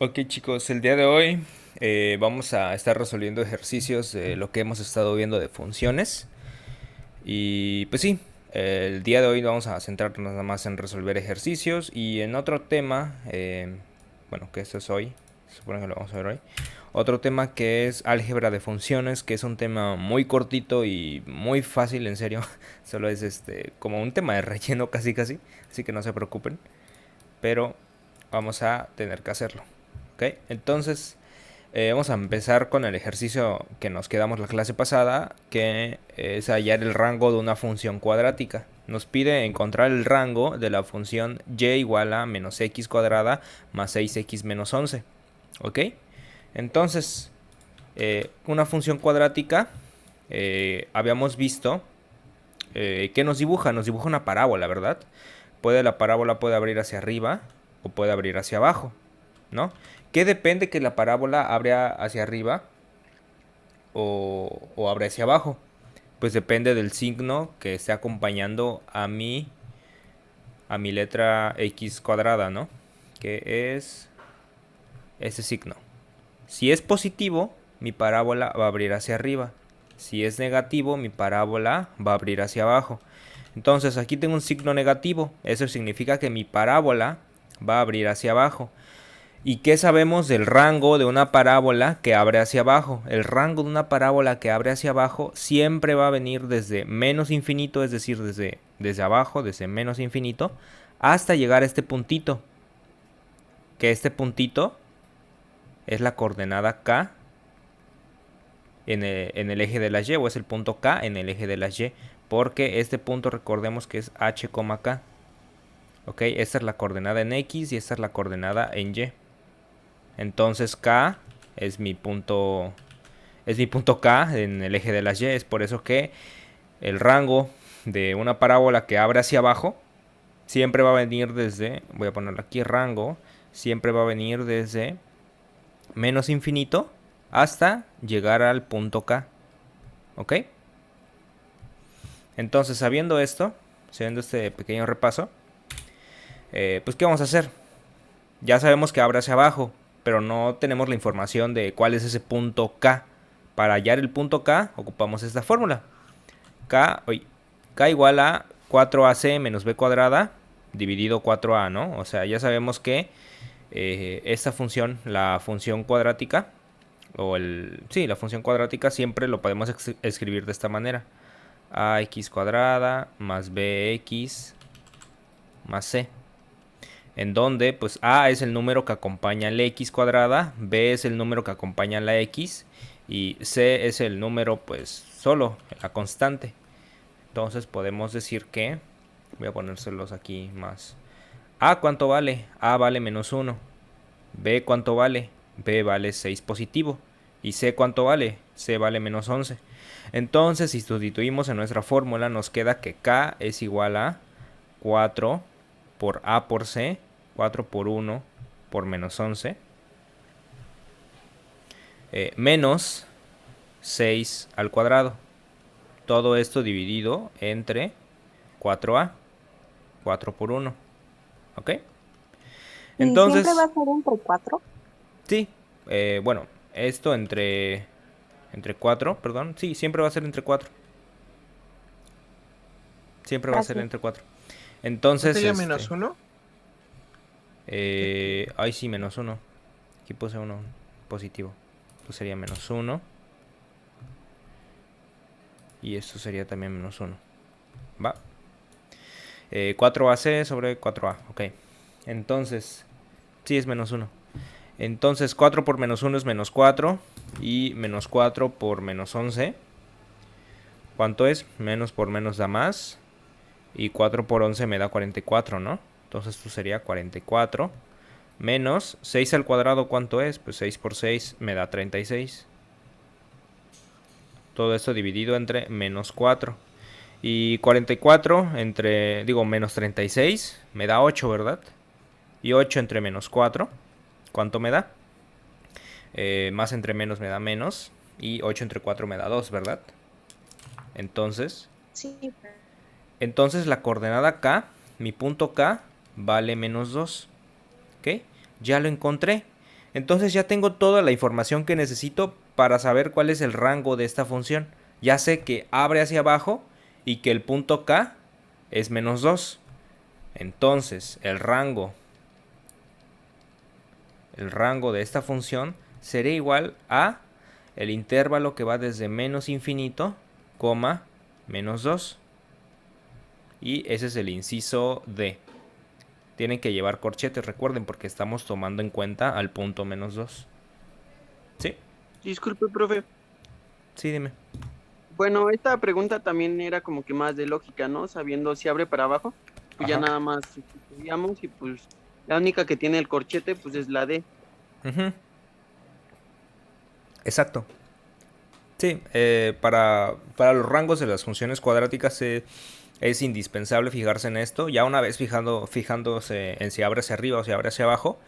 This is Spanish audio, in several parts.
Ok chicos, el día de hoy vamos a estar resolviendo ejercicios de lo que hemos estado viendo de funciones. Y pues sí, el día de hoy vamos a centrarnos nada más en resolver ejercicios y en otro tema, bueno, que esto es hoy, se supone que lo vamos a ver hoy. Otro tema que es álgebra de funciones, que es un tema muy cortito y muy fácil, en serio. Solo es como un tema de relleno casi casi, así que no se preocupen. Pero vamos a tener que hacerlo. ¿Ok? Entonces, vamos a empezar con el ejercicio que nos quedamos la clase pasada, que es hallar el rango de una función cuadrática. Nos pide encontrar el rango de la función y igual a menos x cuadrada más 6x menos 11. ¿Ok? Entonces, una función cuadrática, habíamos visto que nos dibuja. Nos dibuja una parábola, ¿verdad? La parábola puede abrir hacia arriba o puede abrir hacia abajo, ¿no? ¿Qué depende que la parábola abra hacia arriba o abre hacia abajo? Pues depende del signo que esté acompañando a mi letra x cuadrada, ¿no? Que es ese signo. Si es positivo, mi parábola va a abrir hacia arriba. Si es negativo, mi parábola va a abrir hacia abajo. Entonces aquí tengo un signo negativo. Eso significa que mi parábola va a abrir hacia abajo. ¿Y qué sabemos del rango de una parábola que abre hacia abajo? El rango de una parábola que abre hacia abajo siempre va a venir desde menos infinito, es decir, desde abajo, desde menos infinito, hasta llegar a este puntito. Que este puntito es la coordenada K en el eje de la Y, o es el punto K en el eje de la Y. Porque este punto recordemos que es H, K. Ok, esta es la coordenada en X y esta es la coordenada en Y. Entonces K es mi punto K en el eje de las Y. Es por eso que el rango de una parábola que abre hacia abajo siempre va a venir desde, voy a ponerlo aquí, rango, siempre va a venir desde menos infinito hasta llegar al punto K. ¿Ok? Entonces, sabiendo esto, sabiendo este pequeño repaso, pues ¿qué vamos a hacer? Ya sabemos que abre hacia abajo, pero no tenemos la información de cuál es ese punto K. Para hallar el punto K, ocupamos esta fórmula. K igual a 4AC menos B cuadrada dividido 4A, ¿no? O sea, ya sabemos que esta función, la función cuadrática, la función cuadrática siempre lo podemos escribir de esta manera. AX cuadrada más BX más C. En donde, pues A es el número que acompaña la X cuadrada, B es el número que acompaña la X y C es el número, pues, solo, la constante. Entonces podemos decir que, voy a ponérselos aquí más. A, ¿cuánto vale? A vale menos 1. B, ¿cuánto vale? B vale 6 positivo. Y C, ¿cuánto vale? C vale menos 11. Entonces, si sustituimos en nuestra fórmula, nos queda que K es igual a 4 por A por C, 4 por 1 por menos 11, menos 6 al cuadrado. Todo esto dividido entre 4A, 4 por 1. ¿Ok? Y siempre va Entonces, a ser entre cuatro. sí, bueno, esto entre 4, perdón, sí, siempre va a ser entre 4. Siempre va a ser Gracias. entre 4. ¿No Entonces, sería menos uno? ay, sí, menos 1. Aquí puse 1 positivo. Esto sería menos 1. Y esto sería también menos 1. ¿Va? 4AC sobre 4A. Ok. Entonces, sí es menos 1. Entonces 4 por menos 1 es menos 4. Y menos 4 por menos 11. ¿Cuánto es? Menos por menos da más. Y 4 por 11 me da 44, ¿no? Entonces esto sería 44. Menos 6 al cuadrado, ¿cuánto es? Pues 6 por 6 me da 36. Todo esto dividido entre menos 4. Y 44 entre, digo, menos 36 me da 8, ¿verdad? Y 8 entre menos 4, ¿cuánto me da? Más entre menos me da menos. Y 8 entre 4 me da 2, ¿verdad? Entonces, Sí. entonces la coordenada K, mi punto K, vale menos 2. ¿Ok? Ya lo encontré. Entonces ya tengo toda la información que necesito para saber cuál es el rango de esta función. Ya sé que abre hacia abajo y que el punto K es menos 2. Entonces el rango de esta función sería igual a el intervalo que va desde menos infinito, coma, menos 2. Y ese es el inciso D. Tienen que llevar corchetes, recuerden, porque estamos tomando en cuenta al punto menos 2. ¿Sí? Disculpe, profe. Sí, dime. Bueno, esta pregunta también era como que más de lógica, ¿no? Sabiendo si abre para abajo, pues ya Ajá. nada más estudiamos y pues la única que tiene el corchete pues es la D. Ujú. Exacto. Sí, para los rangos de las funciones cuadráticas es indispensable fijarse en esto. Ya una vez fijándose en si abre hacia arriba o si abre hacia abajo,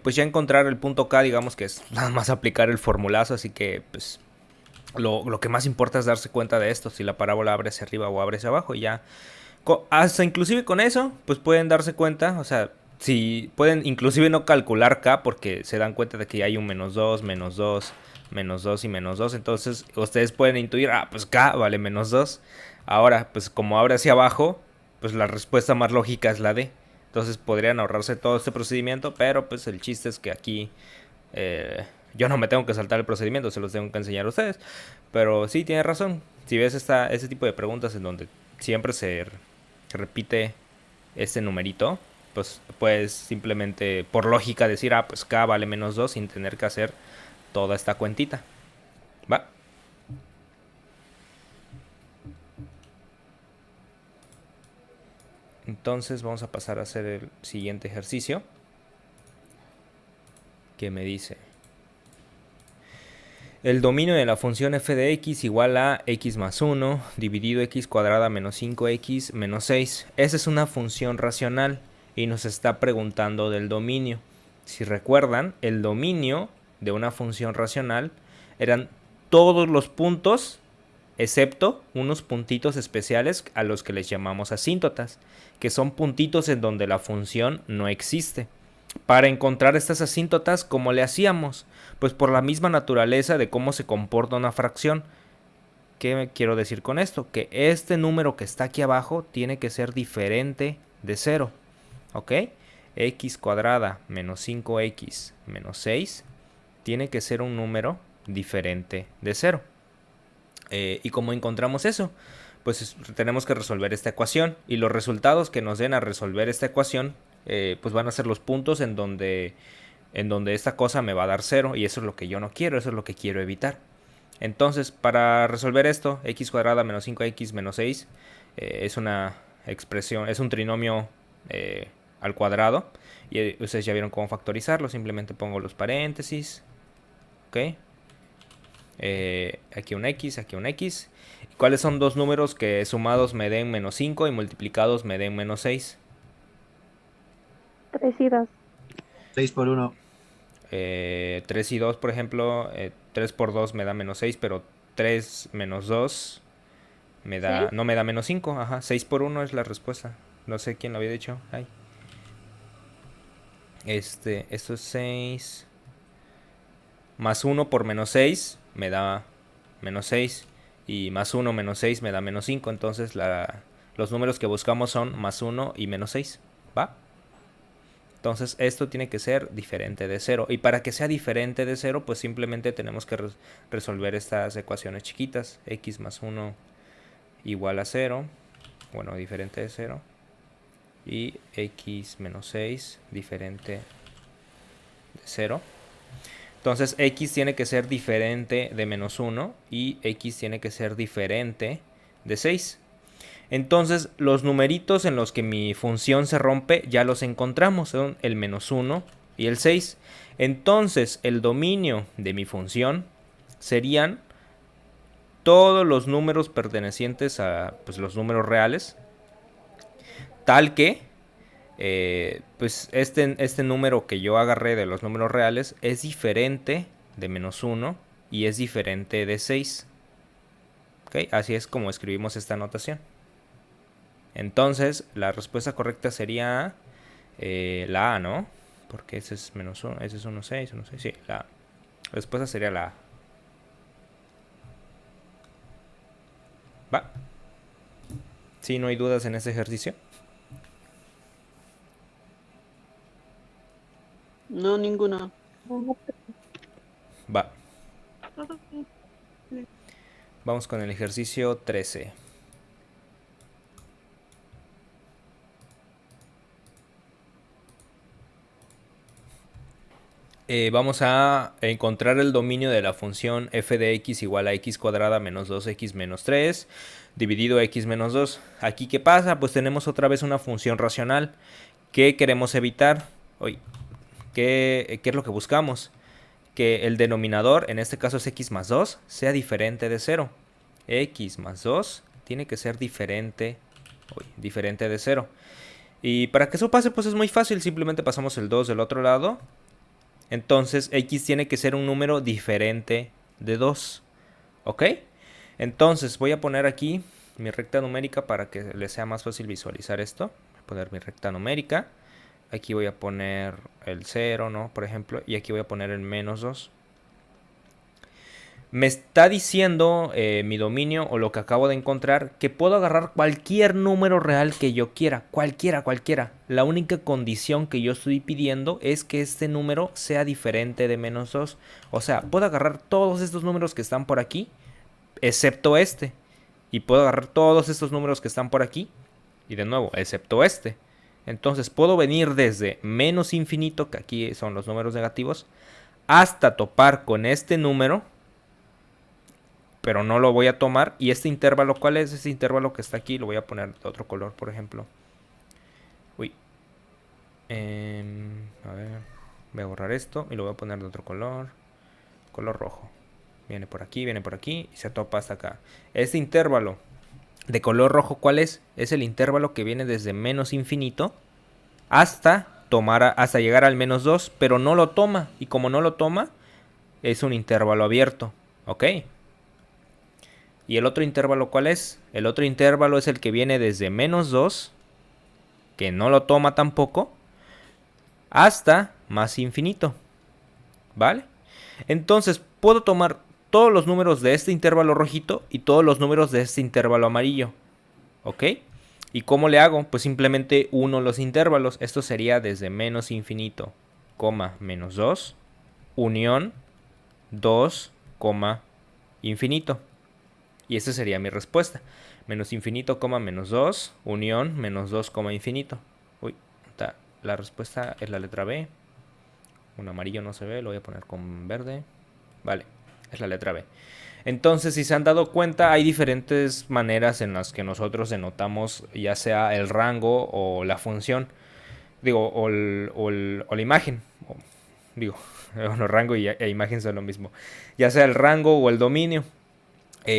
pues ya encontrar el punto K, digamos que es nada más aplicar el formulazo, así que pues lo que más importa es darse cuenta de esto, si la parábola abre hacia arriba o abre hacia abajo, y ya hasta inclusive con eso, pues pueden darse cuenta, o sea, si pueden inclusive no calcular K porque se dan cuenta de que hay un menos 2 menos 2 menos 2 y menos 2, entonces ustedes pueden intuir, pues K vale menos 2. Ahora, pues como abre hacia abajo, pues la respuesta más lógica es la D. Entonces podrían ahorrarse todo este procedimiento, pero pues el chiste es que aquí yo no me tengo que saltar el procedimiento, se los tengo que enseñar a ustedes. Pero sí, tiene razón. Si ves ese tipo de preguntas en donde siempre se repite este numerito, pues puedes simplemente por lógica decir, pues K vale menos 2 sin tener que hacer toda esta cuentita. ¿Va? Entonces vamos a pasar a hacer el siguiente ejercicio que me dice: el dominio de la función f de x igual a x más 1 dividido x cuadrada menos 5x menos 6. Esa es una función racional y nos está preguntando del dominio. Si recuerdan, el dominio de una función racional eran todos los puntos excepto unos puntitos especiales a los que les llamamos asíntotas, que son puntitos en donde la función no existe. Para encontrar estas asíntotas, ¿cómo le hacíamos? Pues por la misma naturaleza de cómo se comporta una fracción. ¿Qué quiero decir con esto? Que este número que está aquí abajo tiene que ser diferente de 0. ¿Ok? X cuadrada menos 5x menos 6 tiene que ser un número diferente de 0. ¿Y cómo encontramos eso? Pues tenemos que resolver esta ecuación. Y los resultados que nos den a resolver esta ecuación, pues van a ser los puntos en donde esta cosa me va a dar 0. Y eso es lo que yo no quiero, eso es lo que quiero evitar. Entonces, para resolver esto, x cuadrada menos 5x menos 6 es una expresión, es un trinomio al cuadrado. Y ustedes ya vieron cómo factorizarlo. Simplemente pongo los paréntesis. ¿Ok? Aquí un x, aquí un x. ¿Cuáles son dos números que sumados me den menos 5 y multiplicados me den menos 6? 3 y 2. 6 por 1. 3 y 2, por ejemplo, 3 por 2 me da menos 6, pero 3 menos 2 no me da menos 5. Ajá, 6 por 1 es la respuesta. No sé quién lo había dicho. Ay. Esto es 6. Más 1 por menos 6 me da menos 6. Y más 1 menos 6 me da menos 5. Entonces los números que buscamos son más 1 y menos 6. ¿Va? Entonces esto tiene que ser diferente de 0. Y para que sea diferente de 0, pues simplemente tenemos que resolver estas ecuaciones chiquitas. X más 1 igual a 0. Bueno, diferente de 0. Y x menos 6 diferente de 0. Entonces x tiene que ser diferente de menos 1 y x tiene que ser diferente de 6. Entonces los numeritos en los que mi función se rompe ya los encontramos, son el menos 1 y el 6. Entonces el dominio de mi función serían todos los números pertenecientes a pues, los números reales, tal que pues este número que yo agarré de los números reales es diferente de menos 1 y es diferente de 6. ¿Okay? Así es como escribimos esta notación. Entonces la respuesta correcta sería la A, ¿no? Porque ese es menos 1, ese es 1, 6, 1, 6. Sí, la respuesta sería la A. ¿Va? ¿Sí, no hay dudas en este ejercicio? No, ninguna. Va. Vamos con el ejercicio 13. Vamos a encontrar el dominio de la función f de x igual a x cuadrada menos 2x menos 3 dividido x menos 2. Aquí, ¿qué pasa? Pues tenemos otra vez una función racional. ¿Qué queremos evitar? ¿Qué es lo que buscamos? Que el denominador, en este caso es x más 2, sea diferente de 0. X más 2 tiene que ser diferente de 0. Y para que eso pase, pues es muy fácil. Simplemente pasamos el 2 del otro lado. Entonces x tiene que ser un número diferente de 2. ¿Ok? Entonces voy a poner aquí mi recta numérica para que les sea más fácil visualizar esto. Voy a poner mi recta numérica. Aquí voy a poner el 0, ¿no? Por ejemplo. Y aquí voy a poner el menos 2. Me está diciendo mi dominio o lo que acabo de encontrar que puedo agarrar cualquier número real que yo quiera. Cualquiera. La única condición que yo estoy pidiendo es que este número sea diferente de menos 2. O sea, puedo agarrar todos estos números que están por aquí, excepto este. Y puedo agarrar todos estos números que están por aquí, y de nuevo, excepto este. Entonces puedo venir desde menos infinito, que aquí son los números negativos, hasta topar con este número, pero no lo voy a tomar. Y este intervalo, ¿cuál es? Este intervalo que está aquí, lo voy a poner de otro color, por ejemplo. Uy. A ver, voy a borrar esto y lo voy a poner de otro color. Color rojo. Viene por aquí y se topa hasta acá. Este intervalo de color rojo, ¿cuál es? Es el intervalo que viene desde menos infinito hasta llegar al menos 2, pero no lo toma. Y como no lo toma, es un intervalo abierto. ¿Ok? ¿Y el otro intervalo cuál es? El otro intervalo es el que viene desde menos 2, que no lo toma tampoco, hasta más infinito. ¿Vale? Entonces puedo tomar todos los números de este intervalo rojito y todos los números de este intervalo amarillo. ¿Ok? ¿Y cómo le hago? Pues simplemente uno los intervalos. Esto sería desde menos infinito, menos 2, unión 2, infinito. Y esa sería mi respuesta. Menos infinito, menos 2, unión, menos 2, infinito. Uy, la respuesta es la letra B. Un amarillo no se ve, lo voy a poner con verde. Vale, es la letra B. Entonces, si se han dado cuenta, hay diferentes maneras en las que nosotros denotamos ya sea el rango o la función. Digo, o la imagen. Bueno, rango e imagen son lo mismo. Ya sea el rango o el dominio.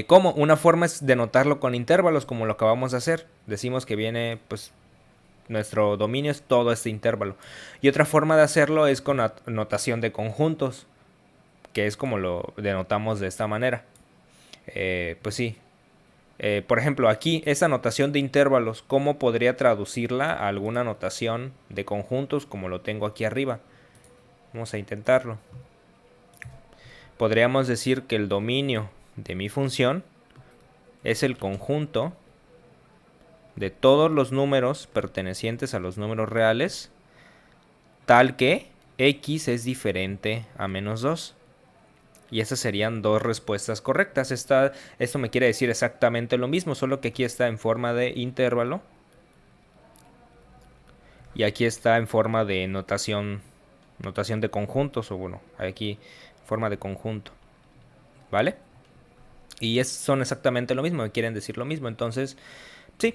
¿Cómo? Una forma es denotarlo con intervalos, como lo acabamos de hacer. Decimos que viene, pues, nuestro dominio es todo este intervalo. Y otra forma de hacerlo es con notación de conjuntos, que es como lo denotamos de esta manera. Pues sí. Por ejemplo, aquí, esta notación de intervalos, ¿cómo podría traducirla a alguna notación de conjuntos como lo tengo aquí arriba? Vamos a intentarlo. Podríamos decir que el dominio de mi función es el conjunto de todos los números pertenecientes a los números reales, tal que x es diferente a menos 2. Y esas serían dos respuestas correctas. Esto me quiere decir exactamente lo mismo, solo que aquí está en forma de intervalo. Y aquí está en forma de notación de conjuntos, o bueno, aquí forma de conjunto. ¿Vale? Y son exactamente lo mismo, me quieren decir lo mismo. Entonces, sí,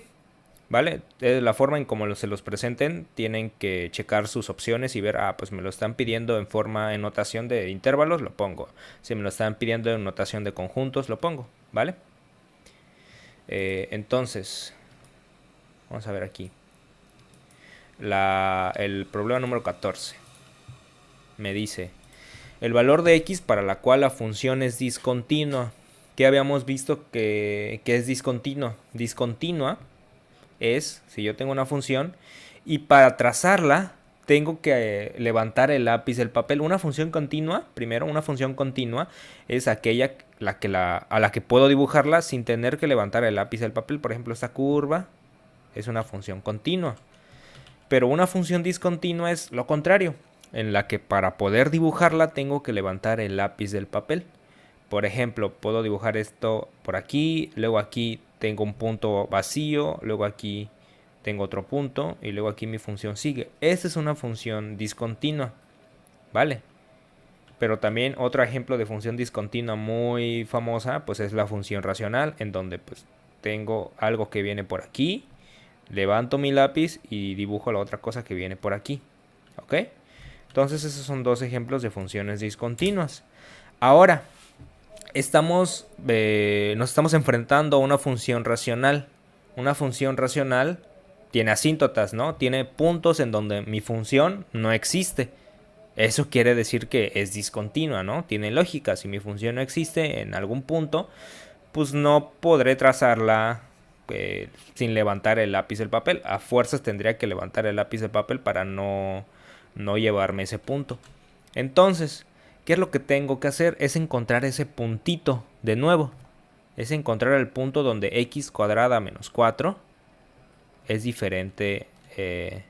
¿vale? La forma en cómo se los presenten, tienen que checar sus opciones y ver, pues me lo están pidiendo en notación de intervalos, lo pongo. Si me lo están pidiendo en notación de conjuntos, lo pongo, ¿vale? Entonces, vamos a ver aquí. El problema número 14 me dice: el valor de x para la cual la función es discontinua. ¿Qué habíamos visto que es discontinua? Discontinua es si yo tengo una función y para trazarla tengo que levantar el lápiz del papel. Una función continua, primero, una función continua es aquella a la que puedo dibujarla sin tener que levantar el lápiz del papel. Por ejemplo, esta curva es una función continua. Pero una función discontinua es lo contrario, en la que para poder dibujarla tengo que levantar el lápiz del papel. Por ejemplo, puedo dibujar esto por aquí, luego aquí tengo un punto vacío, luego aquí tengo otro punto y luego aquí mi función sigue. Esta es una función discontinua, ¿vale? Pero también otro ejemplo de función discontinua muy famosa, pues es la función racional, en donde pues tengo algo que viene por aquí, levanto mi lápiz y dibujo la otra cosa que viene por aquí, ¿ok? Entonces esos son dos ejemplos de funciones discontinuas. Ahora, nos estamos enfrentando a una función racional. Una función racional tiene asíntotas, ¿no? Tiene puntos en donde mi función no existe. Eso quiere decir que es discontinua, ¿no? Tiene lógica. Si mi función no existe en algún punto, pues no podré trazarla sin levantar el lápiz del papel. A fuerzas tendría que levantar el lápiz del papel para no llevarme ese punto. Entonces, ¿qué es lo que tengo que hacer? Es encontrar ese puntito de nuevo. Es encontrar el punto donde x cuadrada menos 4 es diferente de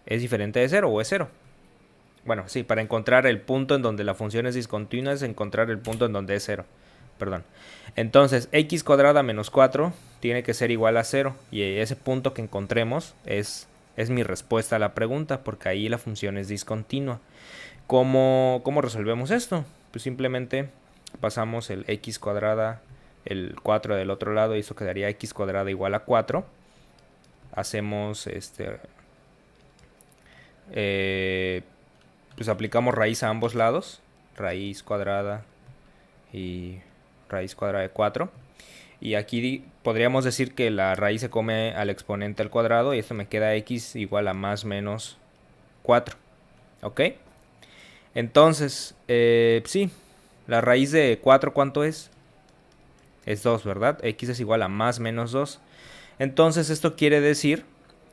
0 o es 0. Bueno, sí, para encontrar el punto en donde la función es discontinua es encontrar el punto en donde es 0. Perdón. Entonces, x cuadrada menos 4 tiene que ser igual a 0. Y ese punto que encontremos es mi respuesta a la pregunta, porque ahí la función es discontinua. ¿Cómo resolvemos esto? Pues simplemente pasamos el x cuadrada, el 4 del otro lado, y eso quedaría x cuadrada igual a 4. Hacemos pues aplicamos raíz a ambos lados, raíz cuadrada y raíz cuadrada de 4. Y aquí podríamos decir que la raíz se come al exponente al cuadrado y esto me queda x igual a más menos 4. ¿Ok? Entonces, sí, la raíz de 4, ¿cuánto es? Es 2, ¿verdad? X es igual a más menos 2. Entonces esto quiere decir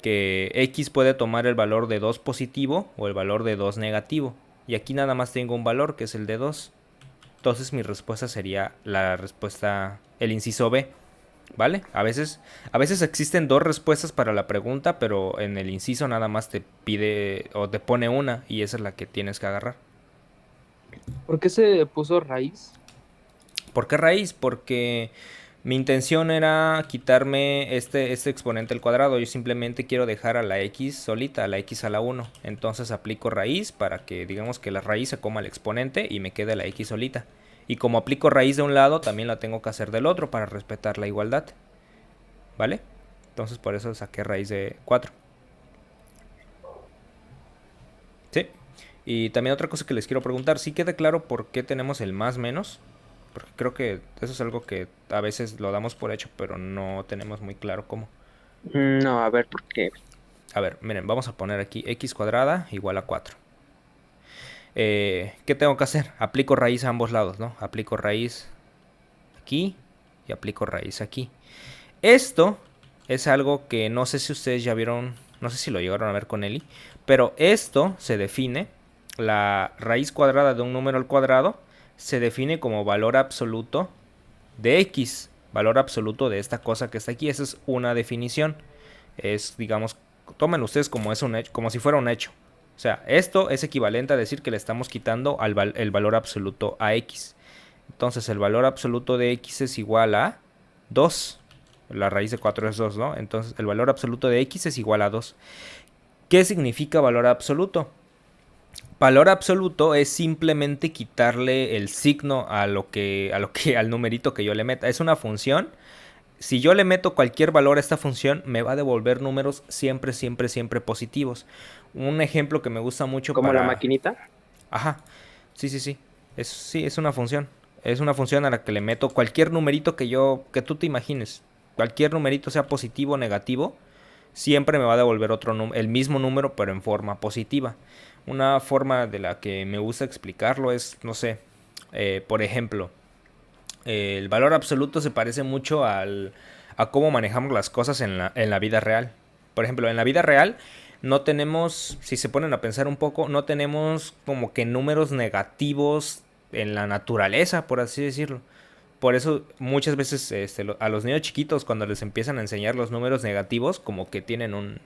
que x puede tomar el valor de 2 positivo o el valor de 2 negativo. Y aquí nada más tengo un valor que es el de 2. Entonces mi respuesta sería el inciso B. ¿Vale? A veces existen dos respuestas para la pregunta, pero en el inciso nada más te pide o te pone una y esa es la que tienes que agarrar. ¿Por qué se puso raíz? ¿Por qué raíz? Porque mi intención era quitarme este exponente al cuadrado. Yo simplemente quiero dejar a la x solita, a la x a la 1. Entonces aplico raíz para que digamos que la raíz se coma el exponente y me quede la x solita. Y como aplico raíz de un lado, también la tengo que hacer del otro para respetar la igualdad. ¿Vale? Entonces por eso saqué raíz de 4. ¿Sí? Y también otra cosa que les quiero preguntar. ¿Sí queda claro por qué tenemos el más menos? Porque creo que eso es algo que a veces lo damos por hecho, pero no tenemos muy claro cómo. No, a ver, ¿por qué? A ver, miren, vamos a poner aquí x cuadrada igual a 4. ¿Qué tengo que hacer? Aplico raíz a ambos lados, ¿no? Aplico raíz aquí y aplico raíz aquí. Esto es algo que no sé si ustedes ya vieron, no sé si lo llegaron a ver con Eli, pero esto se define, la raíz cuadrada de un número al cuadrado, se define como valor absoluto de x, valor absoluto de esta cosa que está aquí. Esa es una definición. Es, digamos, tómenlo ustedes como es un hecho, como si fuera un hecho. O sea, esto es equivalente a decir que le estamos quitando el valor absoluto a x. Entonces el valor absoluto de x es igual a 2. La raíz de 4 es 2, ¿no? Entonces el valor absoluto de x es igual a 2. ¿Qué significa valor absoluto? Valor absoluto es simplemente quitarle el signo al numerito que yo le meta. Es una función. Si yo le meto cualquier valor a esta función, me va a devolver números siempre, siempre, siempre positivos. Un ejemplo que me gusta mucho ¿Como la maquinita? Ajá. Sí, sí, sí. Es una función. Es una función a la que le meto cualquier numerito que tú te imagines. Cualquier numerito, sea positivo o negativo, siempre me va a devolver el mismo número, pero en forma positiva. Una forma de la que me gusta explicarlo es, no sé, por ejemplo, el valor absoluto se parece mucho a cómo manejamos las cosas en la vida real. Por ejemplo, en la vida real, no tenemos, si se ponen a pensar un poco, no tenemos como que números negativos en la naturaleza, por así decirlo. Por eso muchas veces a los niños chiquitos cuando les empiezan a enseñar los números negativos, como que tienen un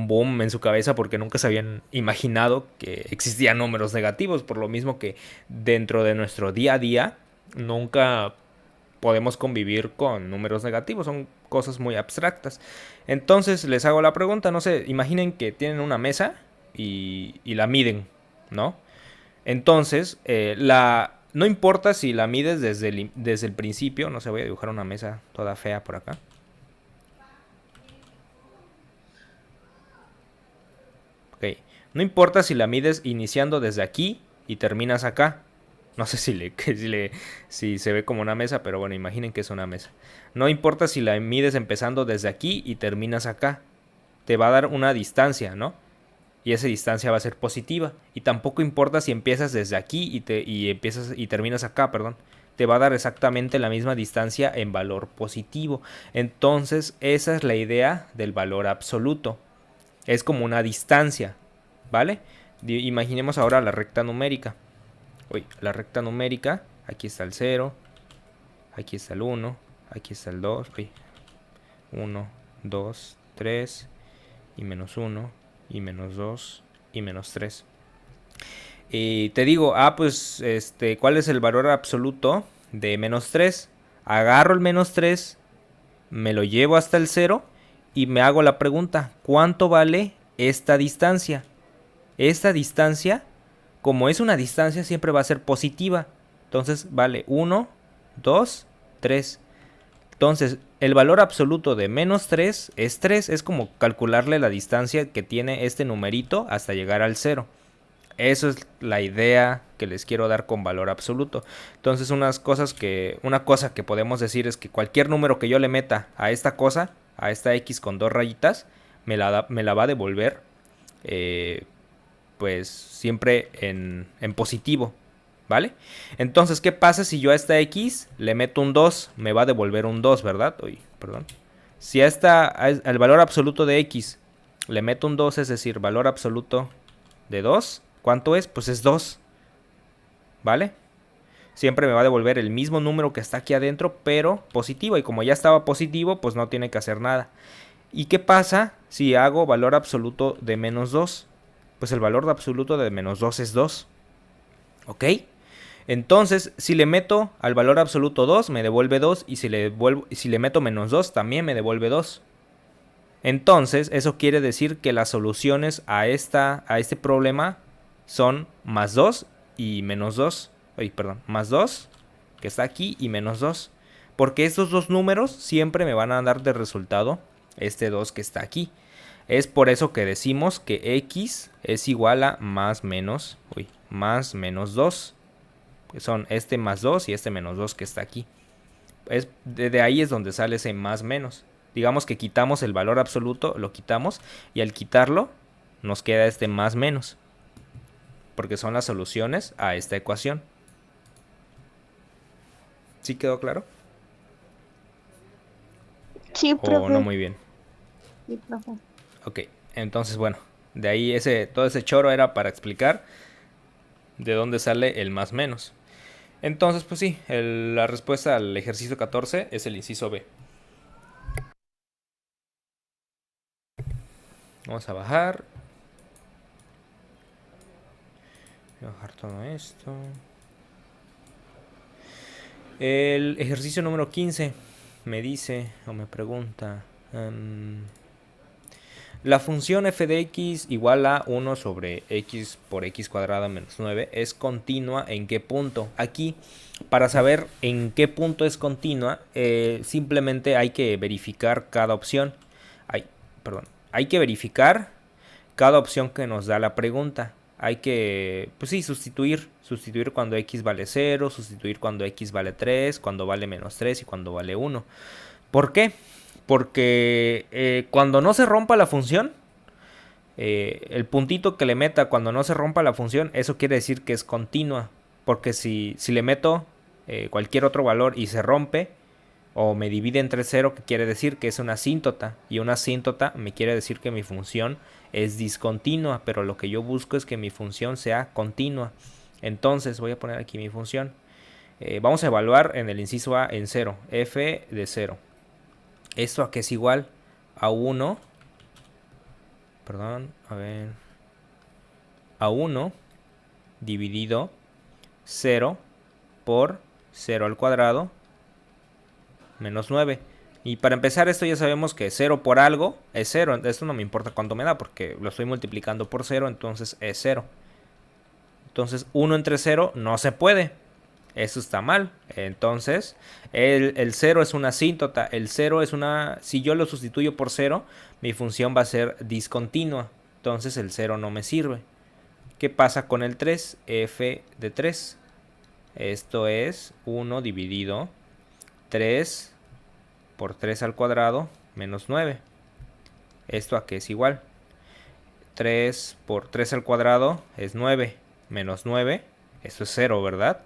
boom en su cabeza porque nunca se habían imaginado que existían números negativos, por lo mismo que dentro de nuestro día a día nunca podemos convivir con números negativos, son cosas muy abstractas. Entonces les hago la pregunta, no sé, imaginen que tienen una mesa y la miden, ¿no? Entonces, no importa si la mides desde el principio, no sé, voy a dibujar una mesa toda fea por acá. Ok, no importa si la mides iniciando desde aquí y terminas acá. No sé si se ve como una mesa, pero bueno, imaginen que es una mesa. No importa si la mides empezando desde aquí y terminas acá. Te va a dar una distancia, ¿no? Y esa distancia va a ser positiva. Y tampoco importa si empiezas desde aquí y terminas acá, perdón. Te va a dar exactamente la misma distancia en valor positivo. Entonces, esa es la idea del valor absoluto. Es como una distancia, ¿vale? Imaginemos ahora la recta numérica. La recta numérica, aquí está el 0, aquí está el 1, aquí está el 2, 1, 2, 3, y menos 1, y menos 2, y menos 3. Y te digo, pues, ¿cuál es el valor absoluto de menos 3? Agarro el menos 3, me lo llevo hasta el 0 y me hago la pregunta, ¿cuánto vale esta distancia? Esta distancia, como es una distancia, siempre va a ser positiva. Entonces vale 1, 2, 3. Entonces, el valor absoluto de menos 3 es 3. Es como calcularle la distancia que tiene este numerito hasta llegar al 0. Eso es la idea que les quiero dar con valor absoluto. Entonces, una cosa que podemos decir es que cualquier número que yo le meta a esta cosa, a esta X con dos rayitas, me la va a devolver pues siempre en positivo, ¿vale? Entonces, ¿qué pasa si yo a esta X le meto un 2? Me va a devolver un 2, ¿verdad? Perdón. Si al valor absoluto de X le meto un 2, es decir, valor absoluto de 2, ¿cuánto es? Pues es 2, ¿vale? Siempre me va a devolver el mismo número que está aquí adentro, pero positivo. Y como ya estaba positivo, pues no tiene que hacer nada. ¿Y qué pasa si hago valor absoluto de menos 2? Pues el valor absoluto de menos 2 es 2. ¿Ok? Entonces, si le meto al valor absoluto 2, me devuelve 2. Y si le meto menos 2, también me devuelve 2. Entonces, eso quiere decir que las soluciones a este problema son más 2 y menos 2. Más 2, que está aquí, y menos 2. Porque estos dos números siempre me van a dar de resultado este 2 que está aquí. Es por eso que decimos que X es igual a más menos 2. Que son este más 2 y este menos 2 que está aquí. De ahí es donde sale ese más menos. Digamos que quitamos el valor absoluto, lo quitamos, y al quitarlo nos queda este más menos. Porque son las soluciones a esta ecuación. ¿Sí quedó claro? Sí, ¿O profe. no muy bien? Sí, profe. Ok, entonces bueno, de ahí todo ese choro era para explicar de dónde sale el más menos. Entonces, pues sí, la respuesta al ejercicio 14 es el inciso B. Vamos a bajar. Voy a bajar todo esto. El ejercicio número 15 me dice o me pregunta... la función f de x igual a 1 sobre x por x cuadrada menos 9 es continua en qué punto. Aquí, para saber en qué punto es continua, simplemente hay que verificar cada opción. Hay que verificar cada opción que nos da la pregunta. Hay que, pues sí, sustituir cuando x vale 0, sustituir cuando x vale 3, cuando vale menos 3 y cuando vale 1. ¿Por qué? Porque cuando no se rompa la función, el puntito que le meta cuando no se rompa la función, eso quiere decir que es continua. Porque si le meto cualquier otro valor y se rompe, o me divide entre 0, que quiere decir que es una asíntota. Y una asíntota me quiere decir que mi función es discontinua, pero lo que yo busco es que mi función sea continua. Entonces voy a poner aquí mi función. Vamos a evaluar en el inciso A en 0, f de 0. ¿Esto a qué es igual? A 1, perdón, a ver, a 1 dividido 0 por 0 al cuadrado menos 9. Y para empezar esto ya sabemos que 0 por algo es 0. Esto no me importa cuánto me da porque lo estoy multiplicando por 0, entonces es 0. Entonces 1 entre 0 no se puede. Eso está mal. Entonces el 0 es una asíntota. El 0 es una... Si yo lo sustituyo por 0, mi función va a ser discontinua. Entonces el 0 no me sirve. ¿Qué pasa con el 3? F de 3. Esto es 1 dividido 3 por 3 al cuadrado menos 9. ¿Esto a qué es igual? 3 por 3 al cuadrado es 9. Menos 9. Esto es 0, ¿verdad?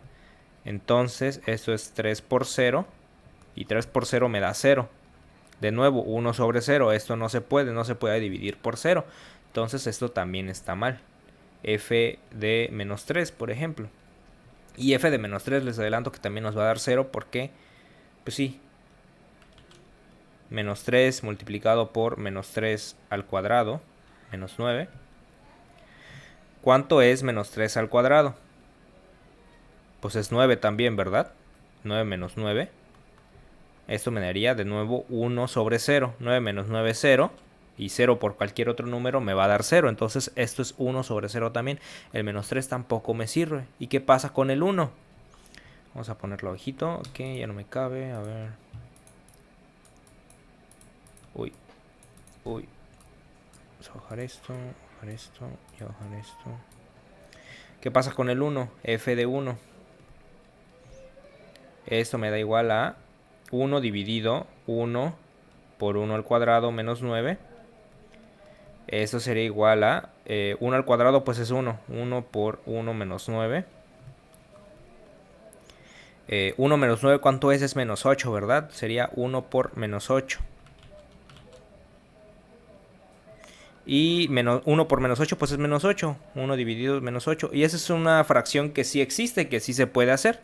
Entonces esto es 3 por 0. Y 3 por 0 me da 0. De nuevo, 1 sobre 0. Esto no se puede dividir por 0. Entonces esto también está mal. F de menos 3, por ejemplo. Y f de menos 3 les adelanto que también nos va a dar 0 porque, pues sí, menos 3 multiplicado por menos 3 al cuadrado, menos 9. ¿Cuánto es menos 3 al cuadrado? Pues es 9 también, ¿verdad? 9 menos 9. Esto me daría de nuevo 1 sobre 0. 9 menos 9 es 0. Y 0 por cualquier otro número me va a dar 0. Entonces esto es 1 sobre 0 también. El menos 3 tampoco me sirve. ¿Y qué pasa con el 1? Vamos a ponerlo abajito. Ok, ya no me cabe. A ver. Uy. Uy. Vamos a bajar esto. Bajar esto. Y a bajar esto. ¿Qué pasa con el 1? F de 1. Esto me da igual a 1 dividido 1 por 1 al cuadrado menos 9. Esto sería igual a 1 al cuadrado, pues es 1. 1 por 1 menos 9. 1 menos 9, ¿cuánto es? Es menos 8, ¿verdad? Sería 1 por menos 8. Y 1 por menos 8, pues es menos 8. 1 dividido menos 8. Y esa es una fracción que sí existe, que sí se puede hacer.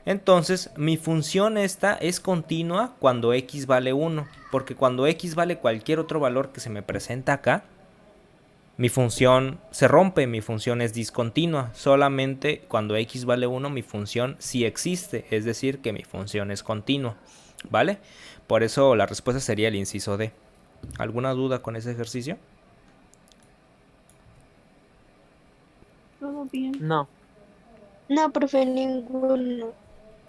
Entonces, mi función esta es continua cuando x vale 1. Porque cuando x vale cualquier otro valor que se me presenta acá, mi función se rompe, mi función es discontinua. Solamente cuando x vale 1, mi función sí existe. Es decir, que mi función es continua. ¿Vale? Por eso la respuesta sería el inciso D. ¿Alguna duda con ese ejercicio? Todo bien. No. No, profe, ninguno.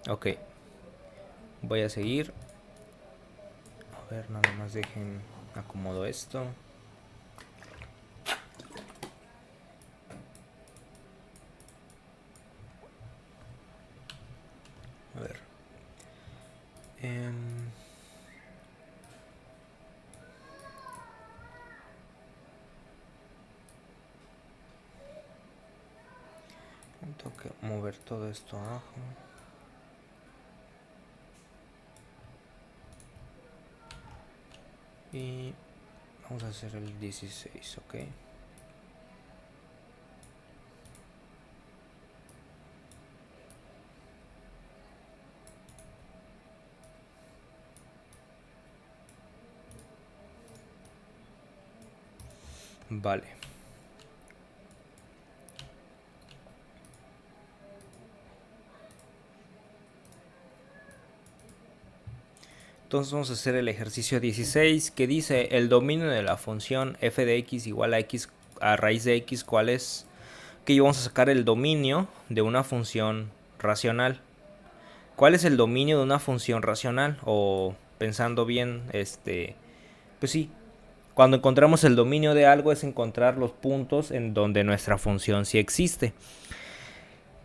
Ok. Voy a seguir. A ver, nada más dejen acomodo esto. A ver. Tengo que mover todo esto abajo. Y vamos a hacer el 16, ok. Vale. Entonces vamos a hacer el ejercicio 16 que dice el dominio de la función f de x igual a x a raíz de x, ¿cuál es? Que vamos a sacar el dominio de una función racional. ¿Cuál es el dominio de una función racional? O pensando bien, pues sí, cuando encontramos el dominio de algo es encontrar los puntos en donde nuestra función sí existe.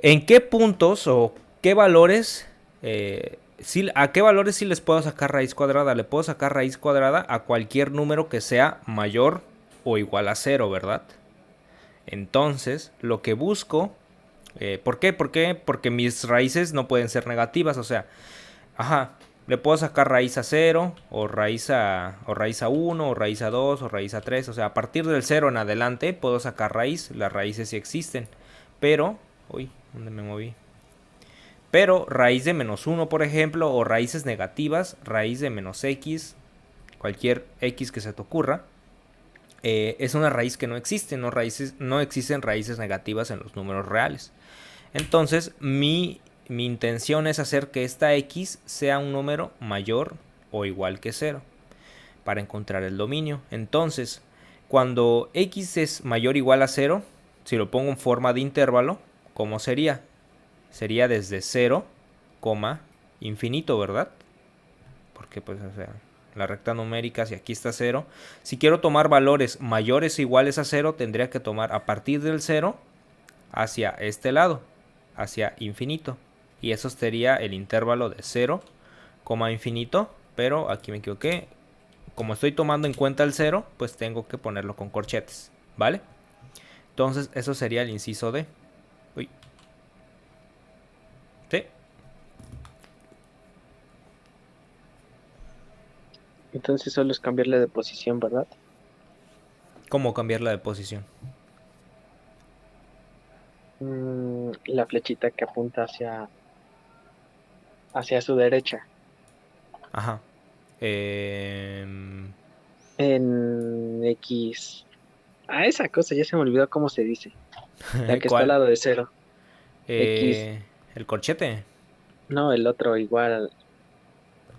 ¿En qué puntos o qué valores, a qué valores sí les puedo sacar raíz cuadrada? Le puedo sacar raíz cuadrada a cualquier número que sea mayor o igual a 0, ¿verdad? Entonces, lo que busco... ¿por qué? Porque mis raíces no pueden ser negativas, o sea... Ajá, Le puedo sacar raíz a 0, o raíz a 1, o raíz a 2, o raíz a 3. O sea, a partir del 0 en adelante puedo sacar raíz. Las raíces sí existen. Pero, uy, ¿dónde me moví? Pero raíz de menos 1, por ejemplo, o raíces negativas, raíz de menos x, cualquier x que se te ocurra, es una raíz que no existe. No existen raíces negativas en los números reales. Entonces, mi intención es hacer que esta x sea un número mayor o igual que 0 para encontrar el dominio. Entonces, cuando x es mayor o igual a 0, si lo pongo en forma de intervalo, ¿cómo sería? Sería desde 0, infinito, ¿verdad? Porque pues, o sea, la recta numérica, si aquí está 0, si quiero tomar valores mayores o iguales a 0, tendría que tomar a partir del 0 hacia este lado, hacia infinito. Y eso sería el intervalo de 0, infinito. Pero aquí me equivoqué. Como estoy tomando en cuenta el 0, pues tengo que ponerlo con corchetes, ¿vale? Entonces eso sería el inciso D. Uy. ¿Sí? Entonces solo es cambiarle de posición, ¿verdad? ¿Cómo cambiarla de posición? La flechita que apunta hacia su derecha. Ajá. En X. Esa cosa ya se me olvidó cómo se dice. La que está al ¿Cuál? lado de 0. X. El corchete. No, el otro igual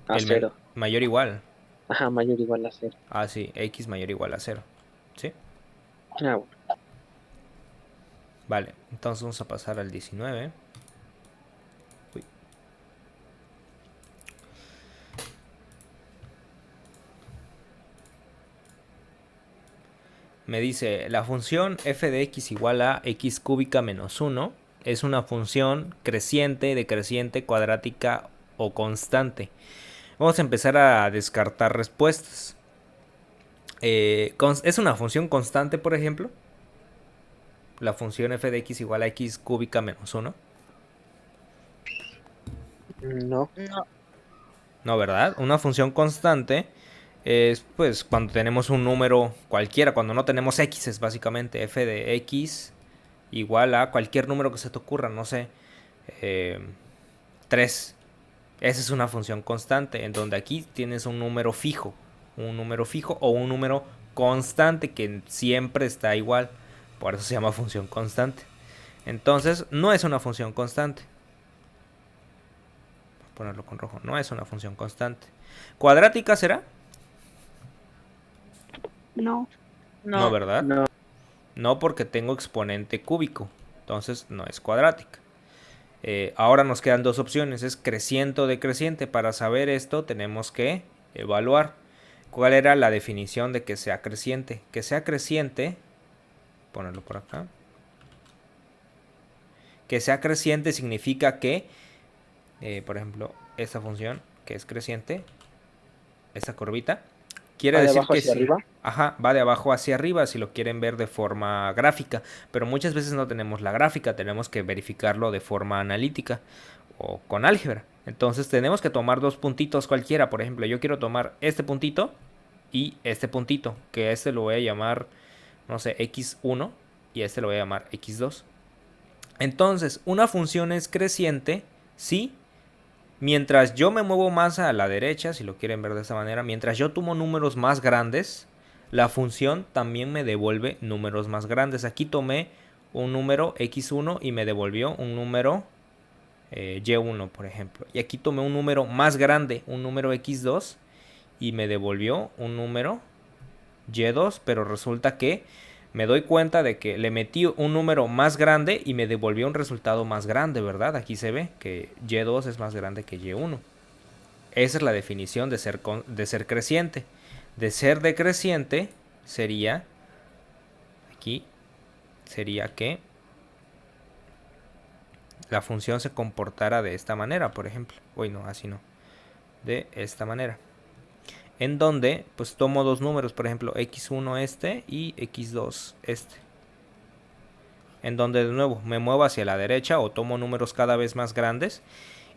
a El 0. mayor igual. Ajá, mayor o igual a 0. Ah, sí. X mayor o igual a 0. ¿Sí? Bueno. Vale. Entonces vamos a pasar al 19. Uy. Me dice, la función f de x igual a x cúbica menos 1 es una función creciente, decreciente, cuadrática o constante. Vamos a empezar a descartar respuestas. ¿Es una función constante, por ejemplo? La función f de x igual a x cúbica menos 1. No. No. No, ¿verdad? Una función constante es pues cuando tenemos un número cualquiera, cuando no tenemos x, es básicamente f de x igual a cualquier número que se te ocurra, no sé, 3. Esa es una función constante, en donde aquí tienes un número fijo o un número constante que siempre está igual. Por eso se llama función constante. Entonces, no es una función constante. Voy a ponerlo con rojo. No es una función constante. ¿Cuadrática será? No. No, ¿verdad? No. No, porque tengo exponente cúbico. Entonces, no es cuadrática. Ahora nos quedan dos opciones, es creciente o decreciente. Para saber esto tenemos que evaluar cuál era la definición de que sea creciente. Que sea creciente, ponerlo por acá. Que sea creciente significa que, por ejemplo, esta función que es creciente, esta curvita, quiere ¿Va de decir abajo que hacia sí. arriba? Ajá, va de abajo hacia arriba si lo quieren ver de forma gráfica, pero muchas veces no tenemos la gráfica, tenemos que verificarlo de forma analítica o con álgebra. Entonces tenemos que tomar dos puntitos cualquiera. Por ejemplo, yo quiero tomar este puntito y este puntito, que este lo voy a llamar, no sé, x1 y este lo voy a llamar x2. Entonces, una función es creciente si mientras yo me muevo más a la derecha, si lo quieren ver de esta manera, mientras yo tomo números más grandes, la función también me devuelve números más grandes. Aquí tomé un número x1 y me devolvió un número y1, por ejemplo. Y aquí tomé un número más grande, un número x2, y me devolvió un número y2, pero resulta que me doy cuenta de que le metí un número más grande y me devolvió un resultado más grande, ¿verdad? Aquí se ve que y2 es más grande que y1. Esa es la definición de ser creciente. De ser decreciente sería, aquí sería que la función se comportara de esta manera, por ejemplo. Uy, no, así no. De esta manera. En donde pues tomo dos números, por ejemplo, x1 este y x2 este. En donde de nuevo me muevo hacia la derecha o tomo números cada vez más grandes.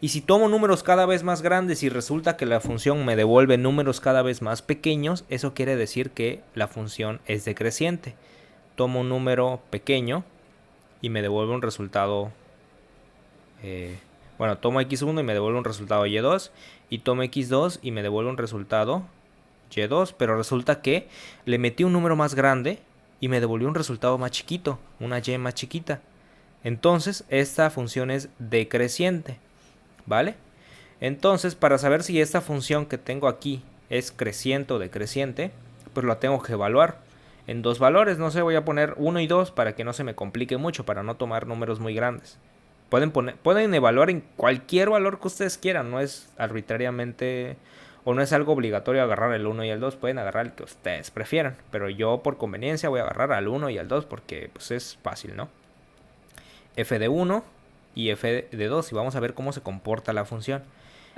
Y si tomo números cada vez más grandes y resulta que la función me devuelve números cada vez más pequeños, eso quiere decir que la función es decreciente. Tomo un número pequeño y me devuelve un resultado... bueno, tomo x1 y me devuelve un resultado y2. Y tomo x2 y me devuelve un resultado y2. Pero resulta que le metí un número más grande y me devolvió un resultado más chiquito, una y más chiquita. Entonces, esta función es decreciente, ¿vale? Entonces, para saber si esta función que tengo aquí es creciente o decreciente, pues la tengo que evaluar en dos valores. No sé, voy a poner 1 y 2 para que no se me complique mucho, para no tomar números muy grandes. Pueden evaluar en cualquier valor que ustedes quieran, no es arbitrariamente o no es algo obligatorio agarrar el 1 y el 2, pueden agarrar el que ustedes prefieran, pero yo por conveniencia voy a agarrar al 1 y al 2 porque pues es fácil, ¿no? F de 1 y F de 2 y vamos a ver cómo se comporta la función.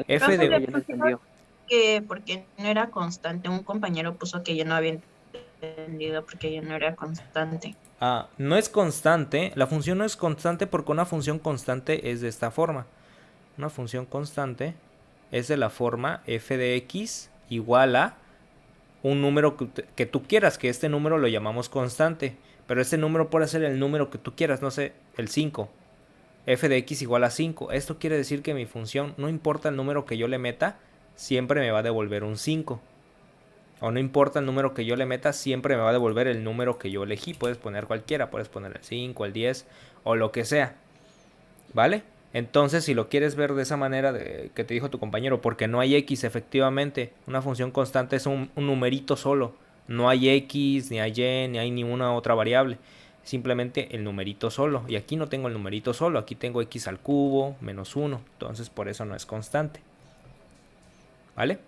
F Profe, de... le Ya no entendió. que porque no era constante. Un compañero puso que yo no había entendido porque yo no era constante. no es constante, la función no es constante porque una función constante es de esta forma. Una función constante es de la forma f de x igual a un número que tú quieras, que este número lo llamamos constante, pero este número puede ser el número que tú quieras, no sé, el 5. F de x igual a 5. Esto quiere decir que mi función, no importa el número que yo le meta, siempre me va a devolver un 5. O no importa el número que yo le meta, siempre me va a devolver el número que yo elegí. Puedes poner cualquiera, puedes poner el 5, el 10 o lo que sea. ¿Vale? Entonces, si lo quieres ver de esa manera que te dijo tu compañero, porque no hay x efectivamente, una función constante es un numerito solo. No hay x, ni hay y, ni hay ninguna otra variable. Simplemente el numerito solo. Y aquí no tengo el numerito solo, aquí tengo x al cubo menos 1. Entonces, por eso no es constante. ¿Vale?